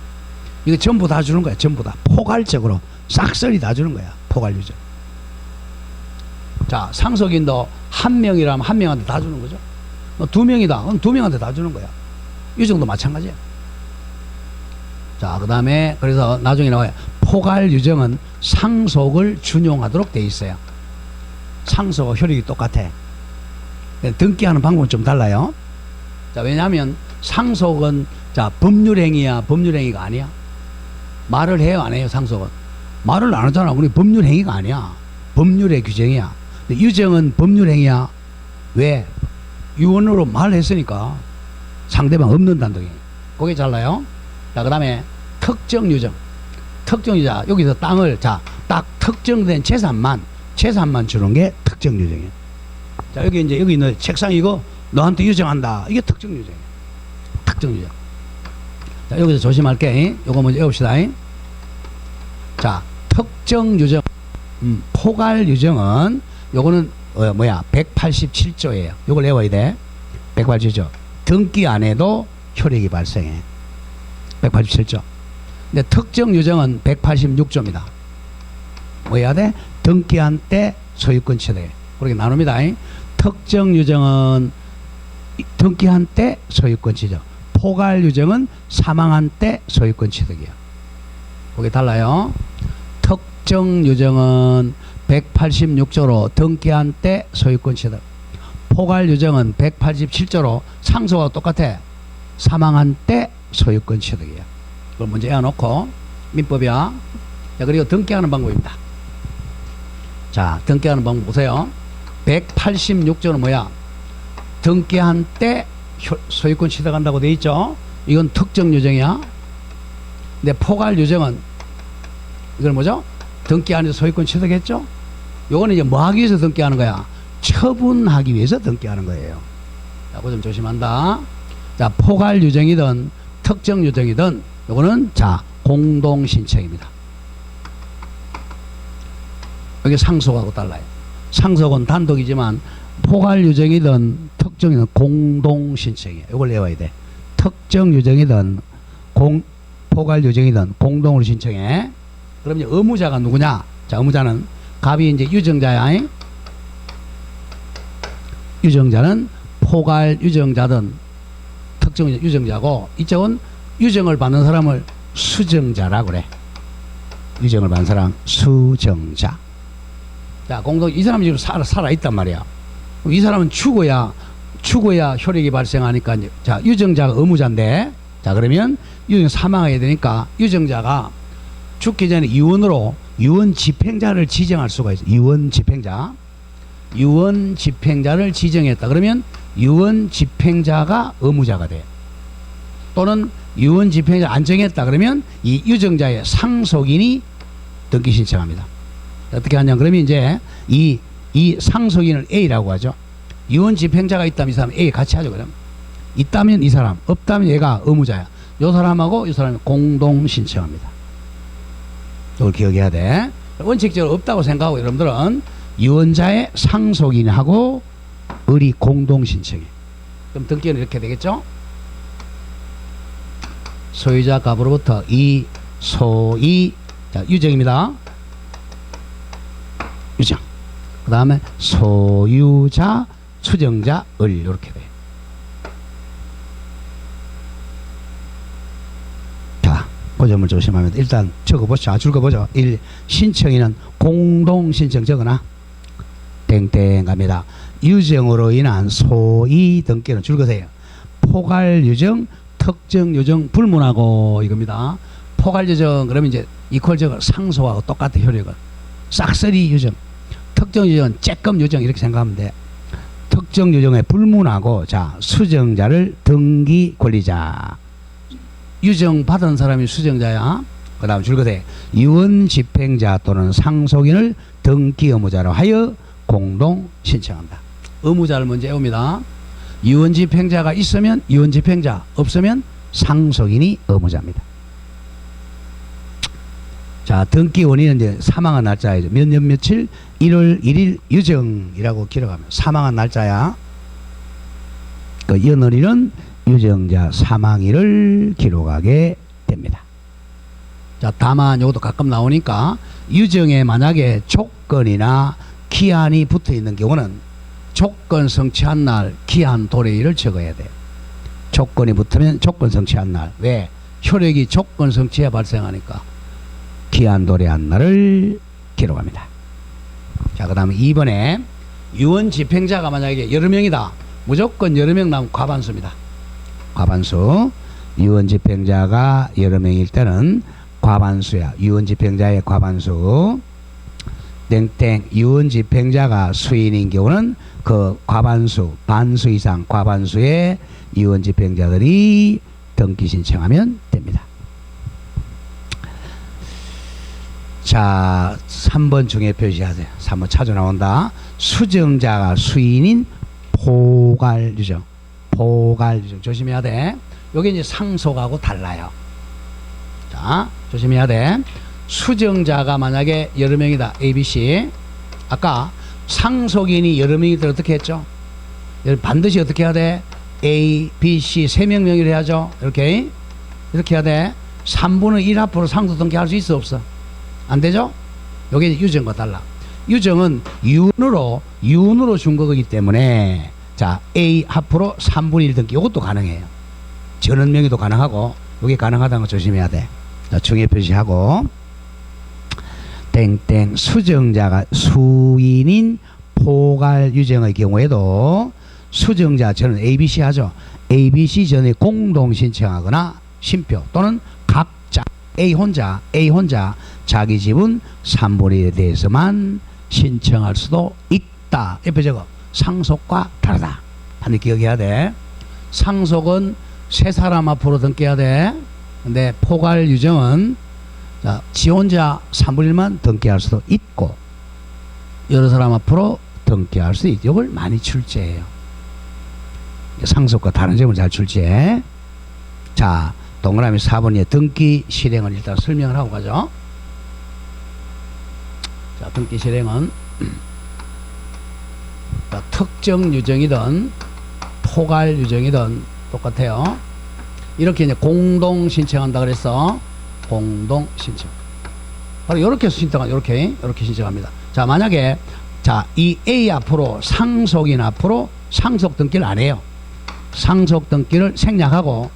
S1: 이거 전부 다 주는 거야. 전부 다. 포괄적으로 싹쓸이 다 주는 거야. 포괄 유정. 자, 상속인도 한 명이라면 한 명한테 다 주는 거죠. 두 명이다. 그럼 두 명한테 다 주는 거야. 유정도 마찬가지야. 자, 그 다음에 그래서 나중에 나와요. 포괄 유정은 상속을 준용하도록 돼 있어요. 상속과 효력이 똑같아. 등기하는 방법은 좀 달라요. 자, 왜냐하면 상속은 자, 법률행위야, 법률행위가 아니야. 말을 해요, 안 해요? 상속은 말을 안 하잖아. 우리 법률행위가 아니야. 법률의 규정이야. 근데 유정은 법률행위야. 왜? 유언으로 말했으니까. 상대방 없는 단독이. 그게 잘라요. 자, 그 다음에 특정유정. 특정유자. 여기서 땅을, 자, 딱 특정된 재산만 주는 게 특정유정이에요. 자, 여기 이제, 여기 있는 책상 이거 너한테 유정한다. 이게 특정유정이에요. 특정유정. 자, 여기서 조심할게. 요거 먼저 외웁시다. 자, 특정유정. 포괄유정은, 요거는, 187조예요. 요걸 외워야 돼. 187조. 등기 안 해도 효력이 발생해. 187조. 근데 특정 유정은 186조입니다. 뭐 해야 돼? 등기한 때 소유권 취득. 그렇게 나눕니다. 특정 유정은 등기한 때 소유권 취득. 포괄 유정은 사망한 때 소유권 취득이야. 그게 달라요. 특정 유정은 186조로 등기한 때 소유권 취득. 포괄 유정은 187조로 상속하고 똑같아. 사망한 때 소유권 취득이야. 그걸 먼저 외워놓고 민법이야. 자, 그리고 등기하는 방법입니다. 자, 등기하는 방법 보세요. 186조는 뭐야? 등기한 때 소유권 취득한다고 돼 있죠. 이건 특정 유정이야. 근데 포괄 유정은 이건 뭐죠? 등기 안에서 소유권 취득했죠. 요거는 이제 뭐 하기 위해서 등기하는 거야? 처분하기 위해서 등기하는 거예요. 자, 그거 좀 조심한다. 자, 포괄 유정이든 특정 유정이든 요거는 자, 공동 신청입니다. 여기 상속하고 달라요. 상속은 단독이지만 포괄 유정이든 특정이든 공동 신청이에요. 이걸 외워야 돼. 특정 유정이든 포괄 유정이든 공동으로 신청해. 그럼 이제 의무자가 누구냐? 자, 의무자는 갑이 이제 유정자야. 유정자는 포괄 유정자든 특정 유정자고, 이쪽은 유정을 받는 사람을 수정자라고 그래. 유정을 받는 사람 수정자. 자, 공동 이 사람이 지금 살아 있단 말이야. 이 사람은 죽어야 효력이 발생하니까 이제, 자, 유정자가 의무자인데, 자, 그러면 유정 사망해야 되니까 유정자가 죽기 전에 유언으로 유언 집행자를 지정할 수가 있어. 유언 집행자를 지정했다. 그러면 유언 집행자가 의무자가 돼. 또는 유언 집행자 안 정했다. 그러면 이 유정자의 상속인이 등기 신청합니다. 어떻게 하냐? 그러면 이제 이 상속인을 A라고 하죠. 유언 집행자가 있다면 이 사람 A 같이 하죠. 그럼 있다면 이 사람, 없다면 얘가 의무자야. 요 사람하고 이 사람이 공동 신청합니다. 이걸 기억해야 돼. 원칙적으로 없다고 생각하고 여러분들은 유언자의 상속인하고 을이 공동 신청해. 그럼 등기는 이렇게 되겠죠? 소유자 갑으로부터 이 소이, 자, 유정입니다. 유정. 그 다음에 소유자, 수정자, 을 이렇게 돼. 자, 그 점을 조심하면 일단 적어보자. 줄거보죠. 1. 신청인은 공동신청 적어놔. 땡땡 갑니다. 유정으로 인한 소위 등기는 줄거세요. 포괄유정, 특정유정 불문하고 이겁니다. 포괄유정 그러면 이제 이퀄적으로 상속하고 똑같은 효력은 싹쓸이 유정, 특정유정은 쬐끔 유정 이렇게 생각하면 돼. 특정유정에 불문하고 자 수정자를 등기 권리자. 유정 받은 사람이 수정자야. 그 다음 줄거세 유언집행자 또는 상속인을 등기 의무자로 하여 공동 신청한다. 의무자를 먼저 외웁니다. 유언집행자가 있으면 유언집행자, 없으면 상속인이 의무자입니다. 자, 등기 원인은 이제 사망한 날짜이죠. 몇 년 며칠 1월 1일 유정이라고 기록하면 사망한 날짜야. 그 연월일은 유정자 사망일을 기록하게 됩니다. 자, 다만 이것도 가끔 나오니까 유정에 만약에 조건이나 기한이 붙어 있는 경우는 조건 성취한 날 기한 도래일을 적어야 돼요. 조건이 붙으면 조건 성취한 날. 왜? 효력이 조건 성취에 발생하니까 기한 도래한 날을 기록합니다. 자, 그 다음에 2번에 유언 집행자가 만약에 여러 명이다. 무조건 여러 명 나오면 과반수입니다. 과반수. 유언 집행자가 여러 명일 때는 과반수야. 유언 집행자의 과반수. 땡땡. 유언 집행자가 수인인 경우는 그 과반수, 반수 이상 과반수의 유언 집행자들이 등기 신청하면 됩니다. 자, 3번 중에 표시하세요. 3번 찾아 나온다. 수정자가 수인인 포괄유정. 포괄유정 조심해야 돼. 여기 이제 상속하고 달라요. 자, 조심해야 돼. 수정자가 만약에 여러 명이다. A, B, C. 아까 상속인이 여러 명이들 어떻게 했죠? 반드시 어떻게 해야 돼? A, B, C 3명 명의로 해야죠. 이렇게 해야 돼. 3분의 1 앞으로 상속 등기할 수 있어 없어? 안 되죠? 여기 유정과 달라. 유정은 유언으로 준 거기 때문에 자 A 앞으로 3분의 1 등기 이것도 가능해요. 전원 명의도 가능하고 이게 가능하다는 거 조심해야 돼. 자, 중에 표시하고 땡땡. 수정자가 수인인 포괄 유정의 경우에도 수정자 저는 ABC 하죠. ABC 전에 공동 신청하거나 심표 또는 각자 A 혼자 자기 지분 3분의 1에 대해서만 신청할 수도 있다. 옆에 적어. 상속과 다르다. 반드시 기억해야 돼. 상속은 세 사람 앞으로 등기해야 돼. 근데 포괄 유정은 자, 지 혼자 3분의 1만 등기할 수도 있고 여러 사람 앞으로 등기할 수도 있고 이걸 많이 출제해요. 상속과 다른 점을 잘 출제해. 자, 동그라미 4번에 등기 실행을 일단 설명을 하고 가죠. 자, 등기 실행은 자, 특정 유정이든 포괄 유정이든 똑같아요. 이렇게 이제 공동 신청한다 그랬어. 공동 신청. 바로 이렇게 신청하 이렇게 신청합니다. 자, 만약에 자, 이 A 앞으로 상속인 앞으로 상속 등기를 안 해요. 상속 등기를 생략하고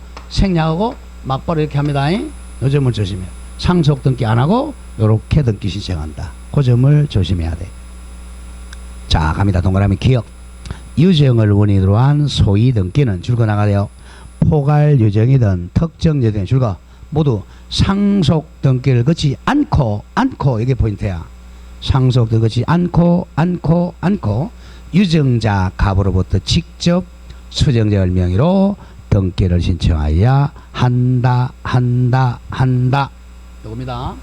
S1: 막바로 이렇게 합니다. 이 점을 조심해요. 상속 등기 안 하고 이렇게 등기 신청한다. 그 점을 조심해야 돼. 자, 갑니다. 동그라미 기억. 유정을 원인으로 한 소위 등기는 줄거 나가요. 포괄 유정이든 특정 유정이 줄거 모두 상속 등기를 거치 않고 이게 포인트야. 상속 등기 거치 않고 유정자 갑으로부터 직접 수정자의 명의로 등기를 신청하여야 한다. 이겁니다.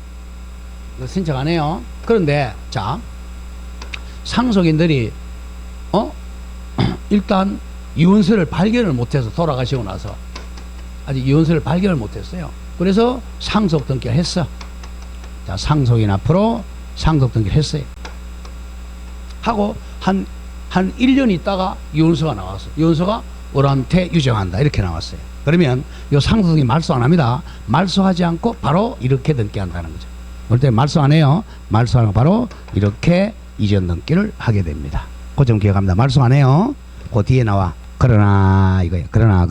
S1: 이거 신청 안 해요. 그런데 자, 상속인들이 일단 유언서를 발견을 못해서 돌아가시고 나서 아직 유언서를 발견을 못했어요. 그래서 상속 등기를 했어. 자, 상속인 앞으로 상속 등기를 했어요. 하고 한 1년 있다가 유언서가 나왔어. 유언서가 을한테 유정한다 이렇게 나왔어요. 그러면 이 상속 등기 말소 안 합니다. 말소하지 않고 바로 이렇게 등기한다는 거죠. 그럴 때 말소 안 해요. 말소하고 바로 이렇게 이전 등기를 하게 됩니다. 그 점 기억합니다. 말소 안 해요. 그 뒤에 나와. 그러나 이거예요. 그러나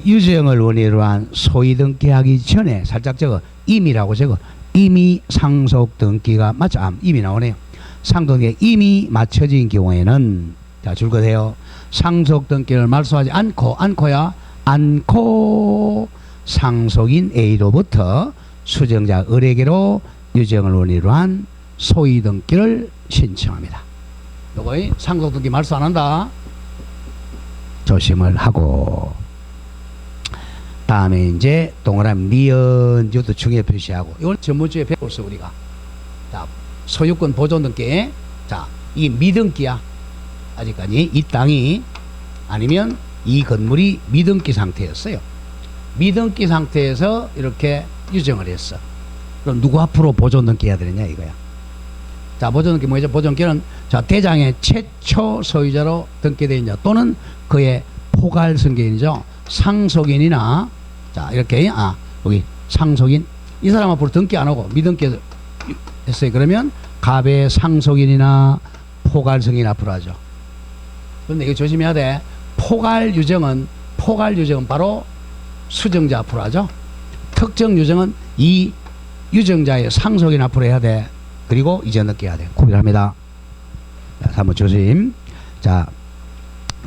S1: 유정을 원인으로 한 소위 등기하기 전에 살짝 적어 임이라고 적어. 이미 상속 등기가 맞죠? 이미 나오네요. 상속 등기가 이미 맞춰진 경우에는 자 줄거세요. 상속 등기를 말소하지 않고 상속인 A로부터 수정자 을에게로 유정을 원인으로 한 소위 등기를 신청합니다. 요거 상속 등기 말소 안 한다. 조심을 하고. 다음에 이제 동그라미 니은 이것도 중요 표시하고 이건 전문주에 배웠어 우리가. 자 소유권 보존 등기. 자 이 미등기야. 아직까지 이 땅이 아니면 이 건물이 미등기 상태였어요. 미등기 상태에서 이렇게 유정을 했어. 그럼 누구 앞으로 보존 등기해야 되느냐 이거야. 자 보존 등기 뭐죠? 보존 등기는 자 대장의 최초 소유자로 등기되어 있냐 또는 그의 포괄 승계인이죠. 상속인이나 자 이렇게 여기 상속인 이 사람 앞으로 등기 안 하고 미등기 했어요. 그러면 갑의 상속인이나 포괄 승인 앞으로 하죠. 그런데 이거 조심해야 돼. 포괄 유정은 바로 수정자 앞으로 하죠. 특정 유정은 이 유정자의 상속인 앞으로 해야 돼. 그리고 이전 등기 해야 돼. 구별합니다. 자, 한번 조심. 자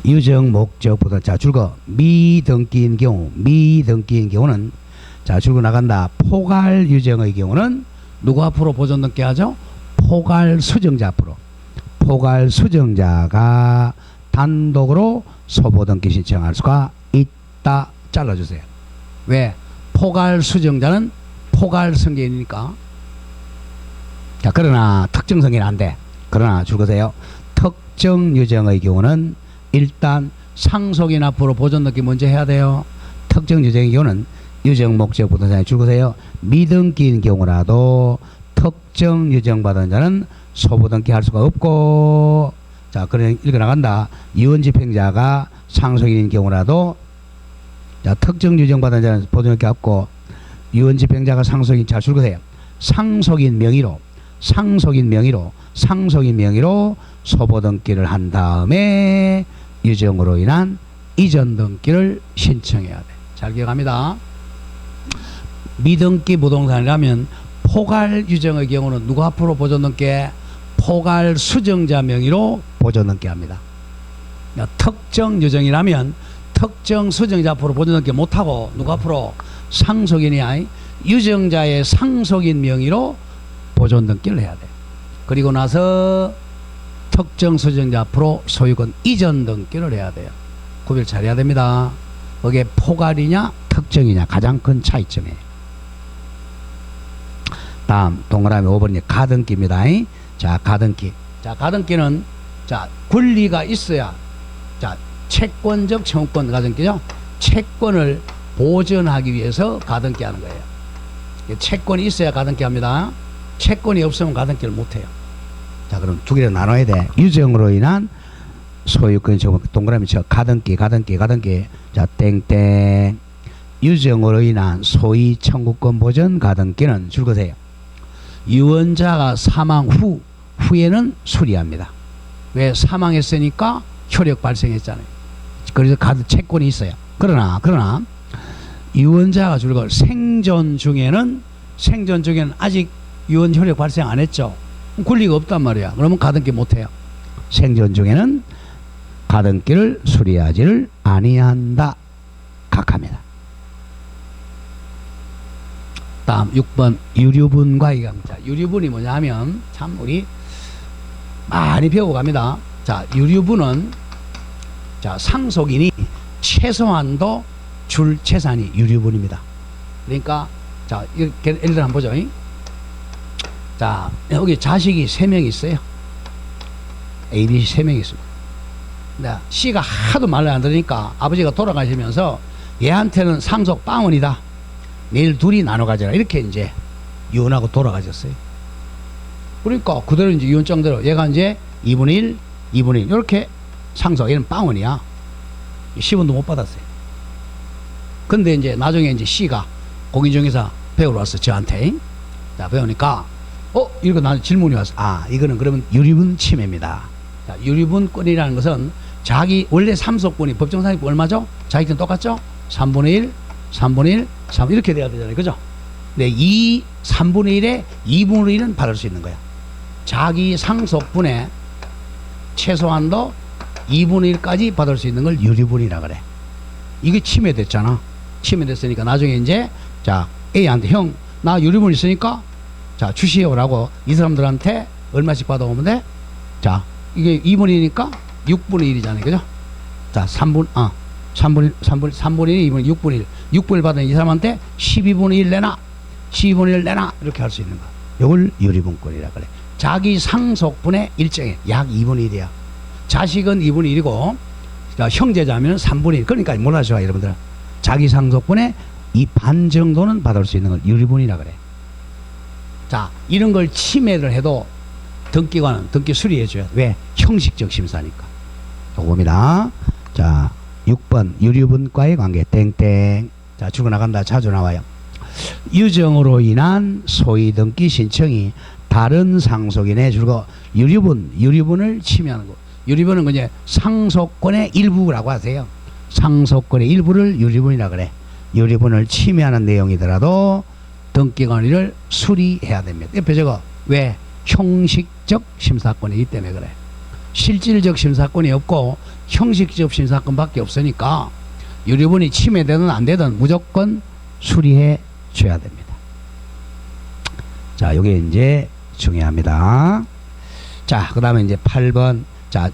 S1: 유정 목적보다 자 줄거 미등기인 경우는 자 줄거 나간다. 포괄 유정의 경우는 누구 앞으로 보존 등기 하죠? 포괄 수정자 앞으로. 포괄 수정자가 단독으로 소보 등기 신청할 수가 있다. 잘라주세요. 왜? 포괄 수정자는 포괄 승계인이니까. 자 그러나 특정 승계는 안 돼. 그러나 줄거세요. 특정 유정의 경우는 일단 상속인 앞으로 보존 등기 먼저 해야 돼요. 특정 유정의 경우는 유정 목적 부동산에 줄거세요. 미등기인 경우라도 특정 유정 받은 자는 소보 등기 할 수가 없고. 자 그래 읽어 나간다. 유언집행자가 상속인인 경우라도 자 특정 유정 받은 자는 보존 등기 없고 유언집행자가 상속인 자 줄거세요. 상속인 명의로 소보 등기를 한 다음에 유정으로 인한 이전 등기를 신청해야 돼. 잘 기억합니다. 미등기 부동산이라면 포괄 유정의 경우는 누구 앞으로 보존 등기? 포괄 수정자 명의로 보존 등기 합니다. 특정 유정이라면 특정 수정자 앞으로 보존 등기 못하고 누구 앞으로? 상속인이 아니 유정자의 상속인 명의로 보존 등기를 해야 돼. 그리고 나서 특정 수정자 앞으로 소유권 이전 등기를 해야 돼요. 구별 잘해야 됩니다. 그게 포괄이냐 특정이냐 가장 큰 차이점이에요. 다음 동그라미 5번이 가등기입니다. 자 가등기. 자 가등기는 자 권리가 있어야 자 채권적 청구권 가등기죠. 채권을 보전하기 위해서 가등기 하는 거예요. 채권이 있어야 가등기 합니다. 채권이 없으면 가등기를 못해요. 자 그럼 두 개를 나눠야 돼. 유정으로 인한 소유권 청구 동그라미 쳐 가등기 자 땡땡 유정으로 인한 소위 청구권 보전 가등기는 줄거세요. 유언자가 사망 후에는 수리합니다. 왜? 사망했으니까 효력 발생했잖아요. 그래서 채권이 있어요. 그러나 유언자가 줄거 생존 중에는 아직 유언 효력 발생 안 했죠. 권리가 없단 말이야. 그러면 가등기 못해요. 생존 중에는 가등기를 수리하지를 아니한다. 각합니다. 다음 6번 유류분과 이강자. 유류분이 뭐냐 하면 참 우리 많이 배워갑니다. 자 유류분은 자 상속인이 최소한도 줄 재산이 유류분입니다. 그러니까 자 이렇게 예를 들어 한번 보죠. 자 여기 자식이 3명 있어요. A, B, C 3명 있습니다. 근데 C가 하도 말을 안 들으니까 아버지가 돌아가시면서 얘한테는 상속 빵원이다. 내일 둘이 나눠 가져라. 이렇게 이제 이혼하고 돌아가셨어요. 그러니까 그대로 이제 이혼장대로 얘가 이제 2분의 1, 2분의 1 이렇게 상속. 얘는 빵원이야. 10원도 못 받았어요. 근데 이제 나중에 이제 C가 공인중개사 배우러 왔어. 저한테. 자 배우니까 이거 나한테 질문이 왔어. 이거는 그러면 유류분 침해입니다. 자, 유류분권이라는 것은 자기 원래 삼속권이 법정상익권 얼마죠? 자기는 똑같죠? 3분의 1, 3분의 1, 3 이렇게 돼야 되잖아요. 그죠? 근데 이 3분의 1에 2분의 1은 받을 수 있는 거야. 자기 상속분의 최소한도 2분의 1까지 받을 수 있는 걸 유리분이라 그래. 이게 침해됐잖아. 침해됐으니까 나중에 이제 자 A한테 형 나 유리분 있으니까 자 주시오라고 이 사람들한테 얼마씩 받아오면 돼? 자 이게 2분의 1이니까 6분의 1이잖아요. 그죠? 자 3분의 1, 2분의 6분의 1 6분의 1 받은 이 사람한테 12분의 1 내놔 12분의 1 내놔 이렇게 할 수 있는 거야. 이걸 유리분권이라 그래. 자기 상속분의 일정에 약 2분의 1이야. 자식은 2분의 1이고 형제자면 3분의 1. 그러니까 몰라줘 여러분들. 자기 상속분의 이 반 정도는 받을 수 있는 걸 유리분이라 그래. 자 이런 걸 침해를 해도 등기관은 등기 수리해줘야 돼. 왜? 형식적 심사니까. 요겁니다. 자 6번 유리분과의 관계 땡땡. 자 죽어나간다 자주 나와요. 유정으로 인한 소위등기 신청이 다른 상속인의 줄거 유리분을 침해하는 거. 유리분은 그냥 상속권의 일부라고 하세요. 상속권의 일부를 유리분이라 그래. 유리분을 침해하는 내용이더라도 등기관리를 수리해야 됩니다. 옆에 저거 왜? 형식적 심사권이기 때문에 그래. 실질적 심사권이 없고 형식적 심사권밖에 없으니까 유리분이 침해되든 안 되든 무조건 수리해 줘야 됩니다. 자, 요게 이제 중요합니다. 자, 그 다음에 이제 8번. 자,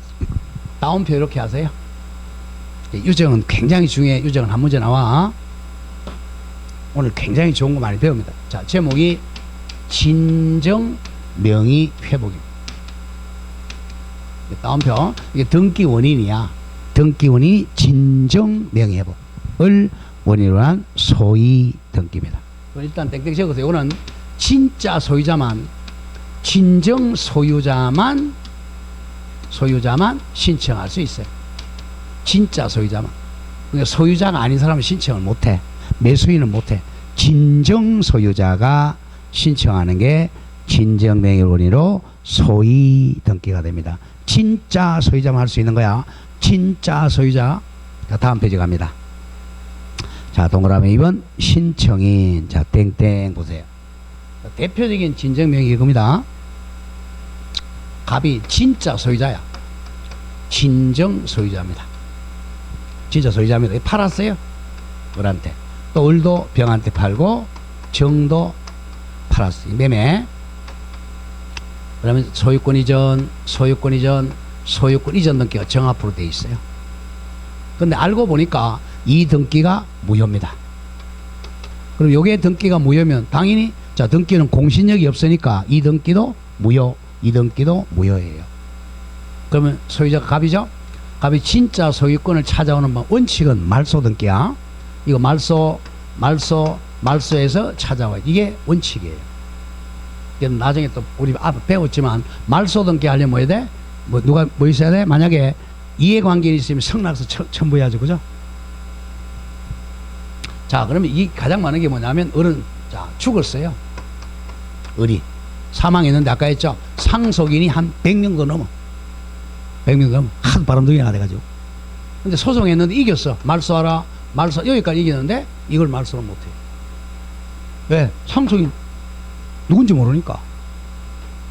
S1: 다운표 이렇게 하세요. 유정은 굉장히 중요해. 유정은 한 문제 나와. 오늘 굉장히 좋은 거 많이 배웁니다. 자, 제목이 진정 명의 회복입니다. 다운표. 이게 등기 원인이야. 등기 원인이 진정 명의 회복을 원인으로 한 소위 등기입니다. 일단 땡땡 적으세요. 이거는 진짜 소유자만, 진정 소유자만 신청할 수 있어요. 진짜 소유자만. 그러니까 소유자가 아닌 사람은 신청을 못해. 매수인은 못해. 진정 소유자가 신청하는 게 진정 명의 원인으로 소위 등기가 됩니다. 진짜 소유자만 할 수 있는 거야. 진짜 소유자. 자, 다음 페이지 갑니다. 자, 동그라미 2번 신청인. 자, 땡땡 보세요. 대표적인 진정 명의 이겁니다. 갑이 진짜 소유자야. 진정 소유자입니다. 진짜 소유자입니다. 팔았어요. 을한테. 또 을도 병한테 팔고 정도 팔았어요. 매매. 그러면 소유권 이전 등기가 정 앞으로 돼 있어요. 근데 알고 보니까 이 등기가 무효입니다. 그럼 요게 등기가 무효면 당연히 자 등기는 공신력이 없으니까 이 등기도 무효. 이 등기도 무효예요. 그러면 소유자가 갑이죠? 갑이 진짜 소유권을 찾아오는 방 원칙은 말소 등기야. 이거 말소에서 찾아와. 이게 원칙이에요. 나중에 또 우리 앞에 배웠지만 말소 등기 하려면 뭐 해야 돼? 누가 뭐 있어야 돼? 만약에 이해관계인이 있으면 성낙서 첨부해야죠. 그죠? 자, 그러면 이 가장 많은 게 뭐냐면 을은 자 죽었어요. 을이 사망했는데 아까 했죠? 상속인이 한 100명도 넘어. 100명 넘어. 하도 바람둥이 하나 돼가지고. 근데 소송했는데 이겼어. 말소하라. 말소 여기까지 이기는데 이걸 말소를 못해. 왜? 상속인 누군지 모르니까.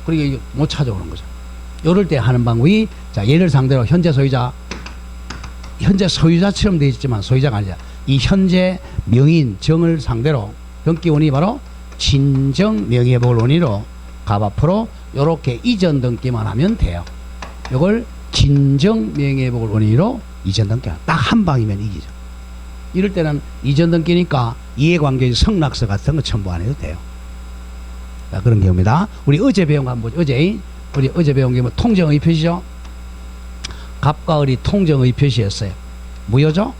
S1: 그러니까 이게 못 찾아오는 거죠. 이럴 때 하는 방법이 자 얘를 상대로 현재 소유자처럼 되어 있지만 소유자가 아니라 이 현재 명인 정을 상대로 등기원이 바로 진정 명의회복을 원인으로 갑 앞으로 이렇게 이전 등기만 하면 돼요. 이걸 진정 명의회복을 원인으로 이전 등기 딱 한 방이면 이기죠. 이럴 때는 이전 등기니까 이해관계 성낙서 같은 거 첨부 안 해도 돼요. 자, 그런 경우입니다. 우리 어제 배운 거 한번 보죠. 어제 배운 게 뭐 통정의 표시죠. 갑과 을이 통정의 표시였어요. 무효죠.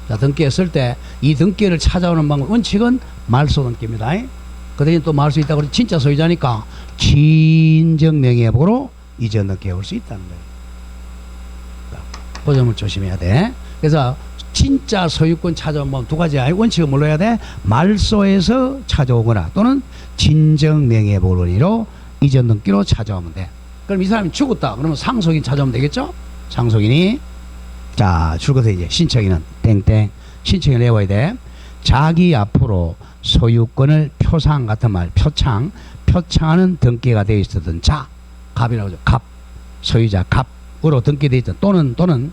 S1: 자, 등기했을 때 이 등기를 찾아오는 방법 원칙은 말소 등기입니다. 그 대신 또 말할 수 있다고 그래. 진짜 소유자니까 진정 명의회복으로 이전 등기해 올 수 있다는 거예요. 그 점을 조심해야 돼. 그래서 진짜 소유권 찾아오면 두 가지 원칙을 뭘로 해야 돼? 말소에서 찾아오거나 또는 진정 명의회복을 원인으로 이전 등기로 찾아오면 돼. 그럼 이 사람이 죽었다. 그러면 상속인 찾아오면 되겠죠? 상속인이 자 죽어서 이제 신청인은 땡땡 신청을 내와야 돼. 자기 앞으로 소유권을 표상 같은 말, 표창하는 등기가 되어 있었던 자, 갑이라고 하죠. 갑, 소유자 갑으로 등기되어 있던 또는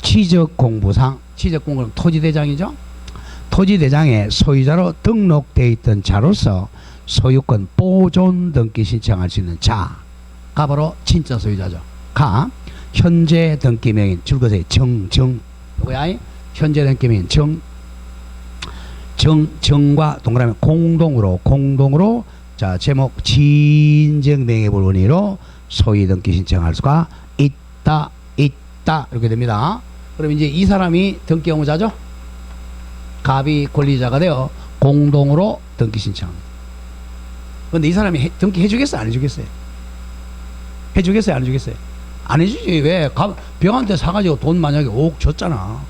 S1: 지적공부상, 지적공부는 토지대장이죠. 토지대장에 소유자로 등록되어 있던 자로서 소유권 보존 등기 신청할 수 있는 자가 바로 진짜 소유자죠. 가, 현재 등기명인 줄것에 정, 누구야? 현재 등기명인 정과 동그라미 공동으로 자 제목 진정명예볼 원인으로 소유 등기 신청할 수가 있다 이렇게 됩니다. 그럼 이제 이 사람이 등기 의무자죠. 갑이 권리자가 되어 공동으로 등기 신청합니다. 근데 이 사람이 등기 해주겠어요? 안 해주겠어요? 해주겠어요? 안 해주겠어요? 안 해주지. 왜? 병한테 사가지고 돈 만약에 5억 줬잖아.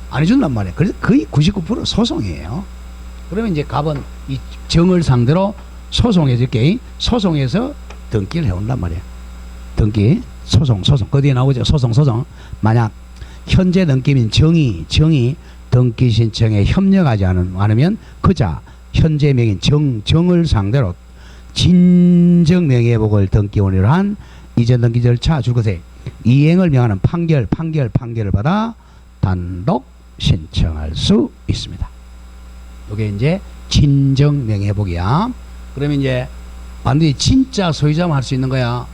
S1: 안 해준단 말이야. 그래서 거의 99% 소송이에요. 그러면 이제 갑은 이 정을 상대로 소송해줄게. 소송해서 등기를 해온단 말이야. 등기, 소송. 그 뒤에 나오죠. 소송. 만약 현재 등기민 정이 등기 신청에 협력하지 않으면 그자 현재 명인 정을 상대로 진정 명예회복을 등기 원인으로 한 이전 등기 절차 줄것에 이행을 명하는 판결을 받아 단독 신청할 수 있습니다. 이게 이제 진정 명예회복이야. 그러면 이제 반드시 진짜 소유자만 할 수 있는 거야.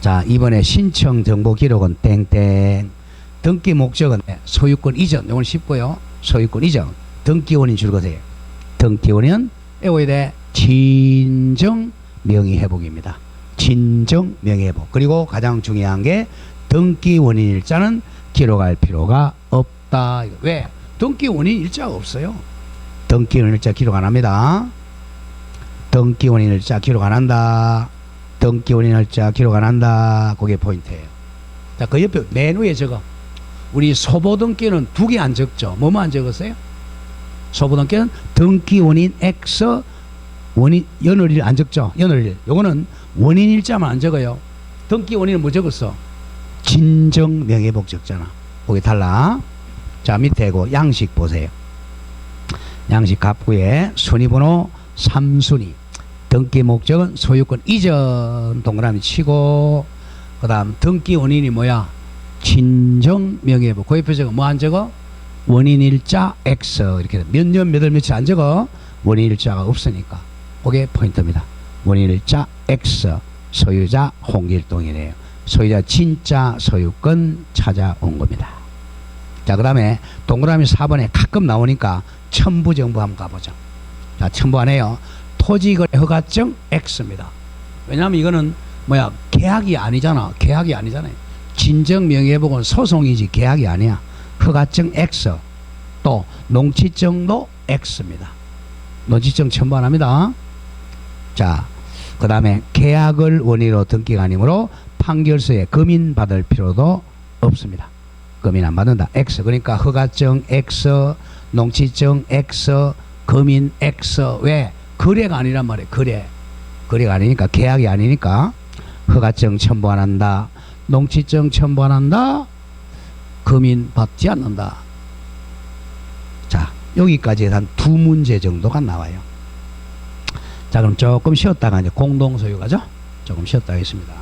S1: 자, 이번에 신청 정보 기록은 땡땡. 등기 목적은 소유권 이전. 이건 쉽고요. 소유권 이전. 등기 원인 줄것에 등기 원인은 외워야 돼. 진정 명의회복입니다. 진정 명의회복. 그리고 가장 중요한 게 등기 원인 일자는 기록할 필요가 없다. 왜? 등기 원인 일자가 없어요. 등기 원인 일자 기록 안 합니다. 등기 원인 일자 기록 안 한다. 등기 원인 일자 기록 안 한다. 그게 포인트예요. 자, 그 옆에 맨 위에 적어. 우리 소보등기는 두 개 안 적죠. 뭐만 안 적었어요? 소보등기는 등기 원인 X 원인 연월일 안 적죠. 연월일. 요거는 원인 일자만 안 적어요. 등기 원인은 뭐 적었어? 진정 명예회복 적잖아. 거기 달라. 자, 밑에고 양식 보세요. 양식 갑구에 순위번호 3순위. 등기 목적은 소유권 이전 동그라미 치고 그 다음 등기 원인이 뭐야? 진정 명예회복. 그 옆에 적어 뭐 안 적어? 원인 일자 X 이렇게 몇 년 몇 월 며칠 안 적어? 원인 일자가 없으니까. 그게 포인트입니다. 원인 일자 X 소유자 홍길동이래요. 소유자 진짜 소유권 찾아온 겁니다. 자, 그 다음에 동그라미 4번에 가끔 나오니까 첨부정보 한번 가보죠. 자, 첨부 안 해요. 토지거래 허가증 X입니다. 왜냐하면 이거는 뭐야? 계약이 아니잖아. 계약이 아니잖아요. 진정 명예회복은 소송이지 계약이 아니야. 허가증 X. 또 농지증도 X입니다. 농지증 첨부 안 합니다. 자, 그 다음에 계약을 원인으로 등기가 아니므로 판결서에 금인 받을 필요도 없습니다. 금인 안 받는다. X. 그러니까 허가증 X, 농지증 X, 금인 X. 왜? 거래가 아니란 말이에요. 거래가 아니니까, 계약이 아니니까 허가증 첨부 안 한다. 농지증 첨부 안 한다. 금인 받지 않는다. 자, 여기까지 한 두 문제 정도가 나와요. 자, 그럼 조금 쉬었다가 이제 공동소유 가죠. 조금 쉬었다 하겠습니다.